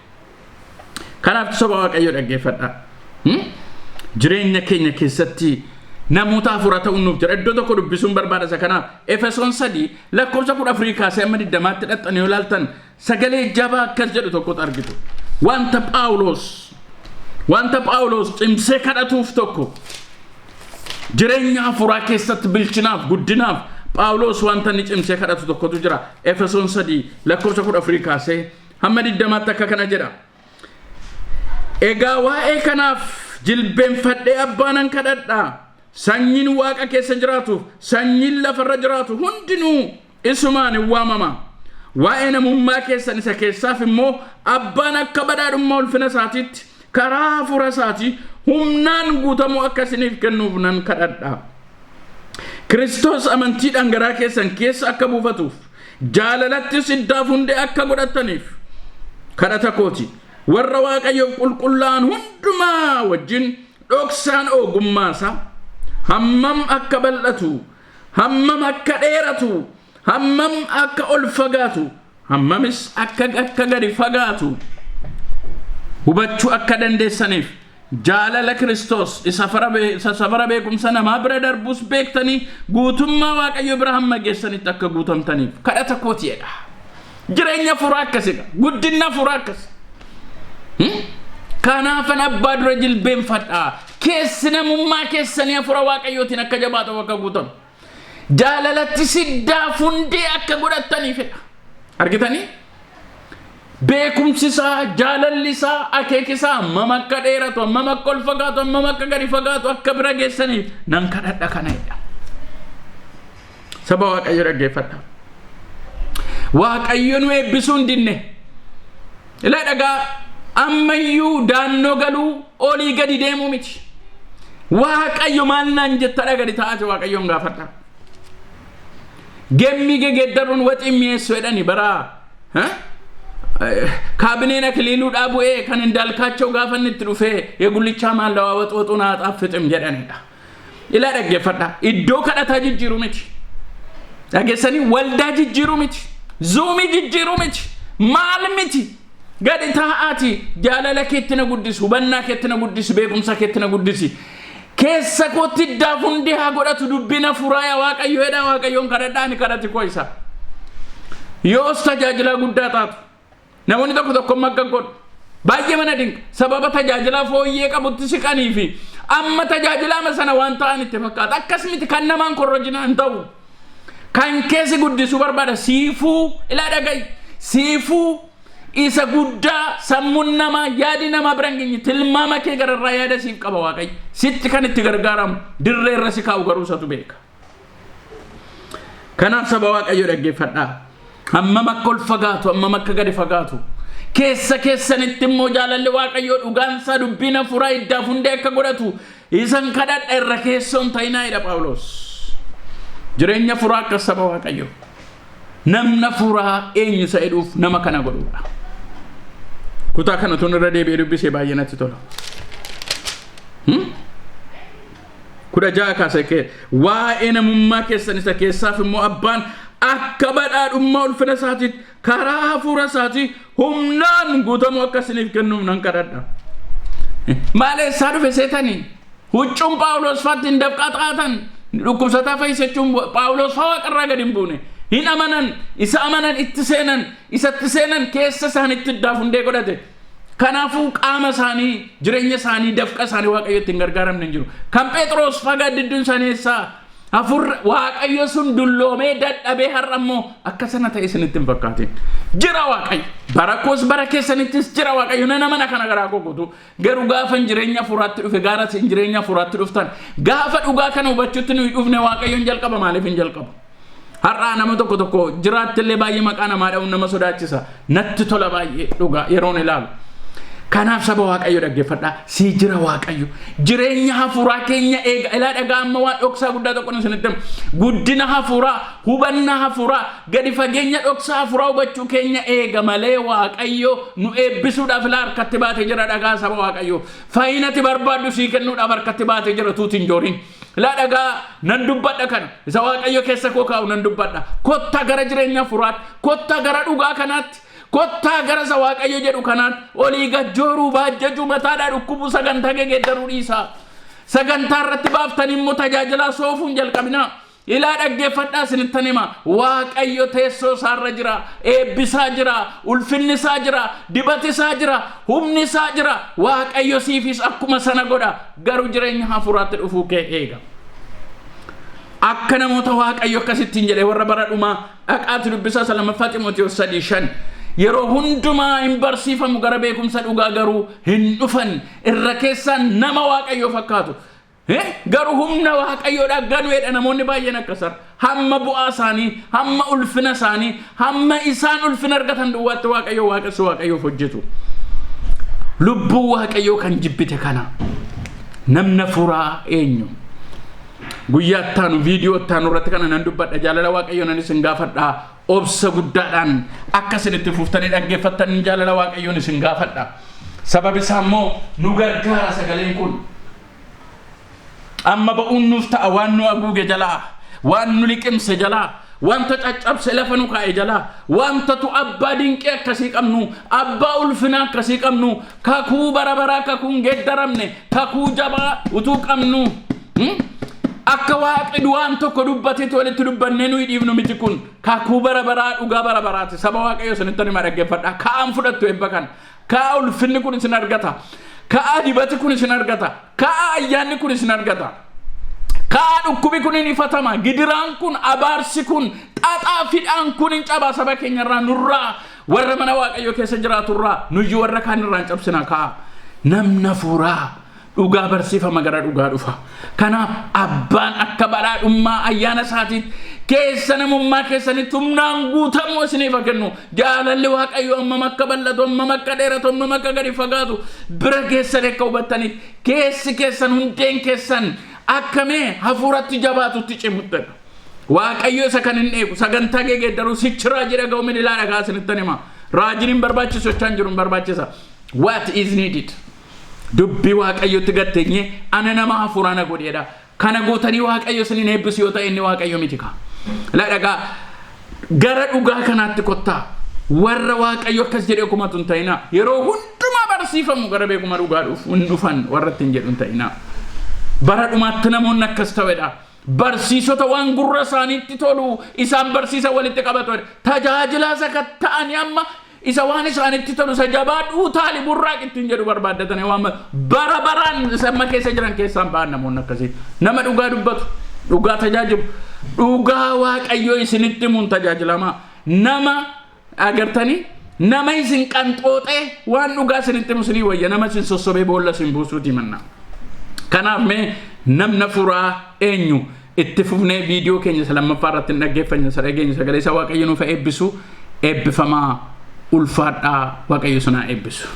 kanaaf soba waaqayyo dhaggeeffadha jireenya keenya keessatti namoota hafuuraa ta'uu nuuf jira iddoo tokko dubbisuun barbaada isa kanaaf Efesoon 3 lakkoofsa 10 kaasee amma 20tti dhaxxanii yoo ilaaltan sagalee jabaa akkas jedhu tokkotu argitu wanta Phaawulos cimsee kadhatuuf tokko jireenya hafuuraa keessatti bilchinaaf guddinaaf Phaawulos wanta inni cimsee kadhatu tokkotu jira Efesoon 3 lakkoofsa 10 kaasee hamma 20tti akka kana jedha egaa waa'ee kanaaf jilbeenfadhee abbaanan kadhadhaa sanyiin waaqa keessa jiraatuuf sanyiin lafarra jiraatu hundinuu isumaan waamama waa'ee namummaa keessan isa keessaaf immoo abbaan akka badhaadhummaa ulfina isaatiitti karaa hafuura isaatii humnaan guutamuu akka isiniif kennuuf nan kadhadha Kiristoos amantiidhaan garaa keessan keessa akka buufatuuf jaalalattis iddaaf hundee akka godhataniif kadhata kooti warra waaqayyoof qulqullaa'an hundumaa wajjin dhoksaan ogummaasaa hammam akka bal'atu hammam akka dheeratu hammam akka ol fagaatu hammamis akka gadi fagaatu hubachuu akka dandeessaniif jaalala Kiristoos isa safara beekumsa namaa bira darbus beektanii guutummaa waaqayyo bira hamma geessanitti akka guutamtaniif kadhata kootiidha jireenya furaa akkasidha guddina furaa akkas kanaafan abbaa dura jilbeenfadhaa keessi namummaa keessanii hafuura waaqayyootiin akka jabaatu akka guutamu jaalalatti siddaa fundee akka godhattaniifidha argitanii beekumsisaa jaalallisaa akeekisaa hammam akka dheeratu hammam akka ol fagaatu hammam akka gadi fagaatu akka bira geessaniif nan kadhadha kanadha saba waaqayyo dhaggeeffadha waaqayyo nu eebbisuu hin dinne ila dhagaa ammayyuu daannoo galuu olii gadi deemuu miti waaqayyo maal naan jettadha gadi taa'ate waaqayyoon gaafadha gemmi gegeddaruun waxii mi'eessu jedhani bara kaabineen akiliiluu dhaabu'ee kan indaalkaachoo gaafanni itti dhufee yeegullichaa maallawaa waxooxuu naa xaaffixim jedhanidha ila dhaggeeffadha iddoo kadhataa jijjiiruu miti dhageessanii waldaa jijjiiruu miti zuumii jijjiiruu miti maal miti gadi taa'aati jaalala keetti na guddisi hubannaa keetti na guddisi beekumsa keetti na guddisi keessa kootti iddaaf hundee haa godhatu dubbina furaaya waaqayyo jedha waaqayyoon kadhadhaani kadhati koo isa yoos tajaajilaa guddaa taatu namoonni tokko makka godhu baay'ee mana dinqa sababa tajaajilaa fooyyee qabutti siqanii fi amma tajaajilaa sana waan ta'an itti fakkaata akkas miti kan namaan korrojinaan ta'u kan keessi guddisuu barbaada siifuu ilaa dhaga'i siifuu isa guddaa sammuun namaa yaadi namaa biraan geenye tilmaama kee gararraa yaada siif qaba waaqayyo sitti kan itti gargaaramu dirree irra si kaa'u garuu isatu beeka kanaaf saba waaqayyo dhaggeeffadhaa hammam akka ol fagaatu hammam akka gadi fagaatu keessa keessanitti immoo jaalalli waaqayyo dhugaansaa dubbina furaa iddaaf hundee akka godhatu isan kadhadha irra keessoon ta'inaa jedha Phaawulos jireenya furaa akka saba waaqayyo namna furaa eenyu isa jedhuuf nama kana godhuudha kutaa kana tun irra deebi'ee dubbisee baay'ee natti tola 16 kaasee waa'ee namummaa keessan isa keessaaf immoo abbaan akka badhaadhummaa ulfina isaatiitti karaa hafuura isaatii humnaan guutamuu akka isiniif kennuuf nan kadhadha maaleessaa dhufe seetanii huccuun Phaawulos faatti hin dafqaa xaatan dhukkubsataa fayyisachuun Phaawulos faa waaqarraa gadi hin buune hin amanan isa amanan itti seenan keessa isaanitti iddaaf hundee godhate kanaafuu qaama isaanii jireenya isaanii dafqa isaanii waaqayyotti hin gargaaramne hin jiru kan Phexros fagaa didduun isaanii eessaa Afur waaqayyo sun dulloomee dadhabee har'ammoo akka sana ta'e isinitti hin fakkaatin. Jira waaqayyo. Barakoos bara keessanittis jira waaqayyo. Nama na kana garaa kokutu. Garuu gaafa jireenya furaatti dhufe gaara jireenya furaatti dhuftan. Gaafa dhugaa kana hubachuutti nuyi dhufne waaqayyoon jalqaba maaliif hin jalqabu? Har'a nama tokko jiraattillee baay'ee maqaa namaa dha'uun nama sodaachisa. Natti tola baay'ee dhugaa yeroon ilaalu. Kanaaf saba waaqayyo dhaggeeffadhaa si jira waaqayyo jireenya hafuuraa keenya eega ilaa dhagaa amma waan dhoksaa guddaa tokko isinitti guddina hafuuraa hubannaa hafuuraa gadi fageenya dhoksaa hafuuraa hubachuu keenya eega malee waaqayyo nu eebbisuudhaaf ilaa harkatti baatee jira dhagaa saba waaqayyo fayyinati barbaaddu sii kennuudhaaf harkatti baatee jira tuutiin jooriin ilaa dhagaa nan dubbadha kana isa waaqayyo keessa koo kaa'u nan dubbadha kottaa gara jireenya hafuuraatti kottaa gara dhugaa kanaatti Kotta gara waaqayyo jedhu kanaan olii gajjooruu baajjaju mataadhaa dhukkubu sagantaa geeddaruu dhiisaa. Sagantaa irratti baaftanii immoo tajaajilaa soofuun jalqabinaa. Ilaa dhaggeeffadhaa isinittan hima waaqayyo teessoo isaarra jira, eebbisaa jira, ulfinni isaa jira, dibati isaa jira, humni isaa jira. Waaqayyo siifis akkuma sana godha garuu jireenya hafuuraatti dhufuu kee eega. Akka namoota waaqayyo akkasittiin jedhee warra bara dhumaa dhaqaatti dubbisaa Lammaffaa Xiimotewos 3:5 yeroo hundumaa hin barsiifamu gara beekumsa dhugaa garuu hin dhufan irra keessaan nama waaqayyo fakkaatu garuu humna waaqayyoodhaa ganuudha namoonni baay'een akkasar hamma bu'aa isaanii hamma ulfina isaanii hamma isaan ulfina argatan duwwaatti waaqayyo waaqessu waaqayyoof hojjetu lubbuu waaqayyo kan jibbite kana namna furaa eenyu guyyaa ittaanu viidiyoo ittaanu irratti kana nan dubbadha jaalala waaqayyo nan isin gaafadha obsa guddaadhaan akka isinitti fuuftanii dhaggeeffattan jaalala waaqayyoon isin gaafadha sababi isaa immoo nu gargaara sagaleen kun amma ba'uun nuuf ta'a waan nu haguuge jalaa waan nu liqimse jalaa wanta caccabse lafa nu kaa'e jalaa wanta tu abbaa dinqee akkasii qabnu abbaa ulfinaa akkasii qabnu kakuu bara baraa kakuun geeddaramne kakuu jabaa utuu qabnu akka waaqni waan tokko dubbate walitti dubbannee nuyi dhiifnu miti kun kakuu bara baraa dhugaa bara baraati saba waaqayyo isinitti nima dhaggeeffadha ka'aan fudhattu eebba kan ka'a ulfinni kun isin argata ka'a dibati kun isin argata ka'a ayyaanni kun isin argata ka'a dhukkubi kun hin ifatama gidiraan kun abaarsi kun xaxaa fidhaan kun hin cabaa saba keenyarraa nurraa warra mana waaqayyo keessa jiraaturraa nuyi warra kaanirraa hin cabsina ka'a namna fuuraa dhugaa barsiifama gara dhugaa dhufa kanaaf abbaan akka badhaadhummaa ayyaana isaatiitti keessa namummaa keessanitti humnaan guutamoo isiniif kennu jaalalli waaqayyo ammam akka bal'atu ammam akka dheeratu ammam akka gadi fagaatu bira keessan akka hubattanitti keessi keessan hundeen keessan akkamee hafuuratti jabaatutti cimuttedha waaqayyo isa kan hin eegu sagantaa geeddaruu sichiraa jira ga'u midilaa dhagaa isinittan hima raajiin hin barbaachisu jechaan jiru hin barbaachisa what is needed dubbi waaqayyotti gattenye ana nama hafuurana godheedha kana gootanii waaqayyo isinin eebbisu yoo ta'e inni waaqayyo miti ka la dhagaa gara dhugaa kanaatti kottaa warra waaqayyo akkas jedhee kumatu hin ta'ina yeroo hundumaa barsiifamu gara beekuma dhugaa dhufan warra ittiin jedhu hin ta'ina bara dhumaatti namoonni akkas ta'edha barsiisota waan gurra isaaniitti tolu isaan barsiisa walitti qabatu tajaajilaa sakatta'anii amma isa waan isaanitti tolu isa jabaadhuu taali burraaq ittiin jedhu barbaaddatanii waan bara baraan samma keessa jiran keessaan ba'an namoonni akkasii nama dhugaa dubbatu dhugaa tajaajilu dhugaa waaqayyo isinitti mun tajaajilamaa nama agartanii nama isin qanxooxee waan dhugaa isinitti musinii wayya nama isin sossobee boolla isin buusuuti manna kanaaf mee namna furaa eenyu itti fufnee viidiyoo keenya lammaffaa irratti hin dhaggeeffanne sagalee waaqayyo nuuf eebbisu eebbifamaa ulfaadhaa waaqayyo sana eebbisu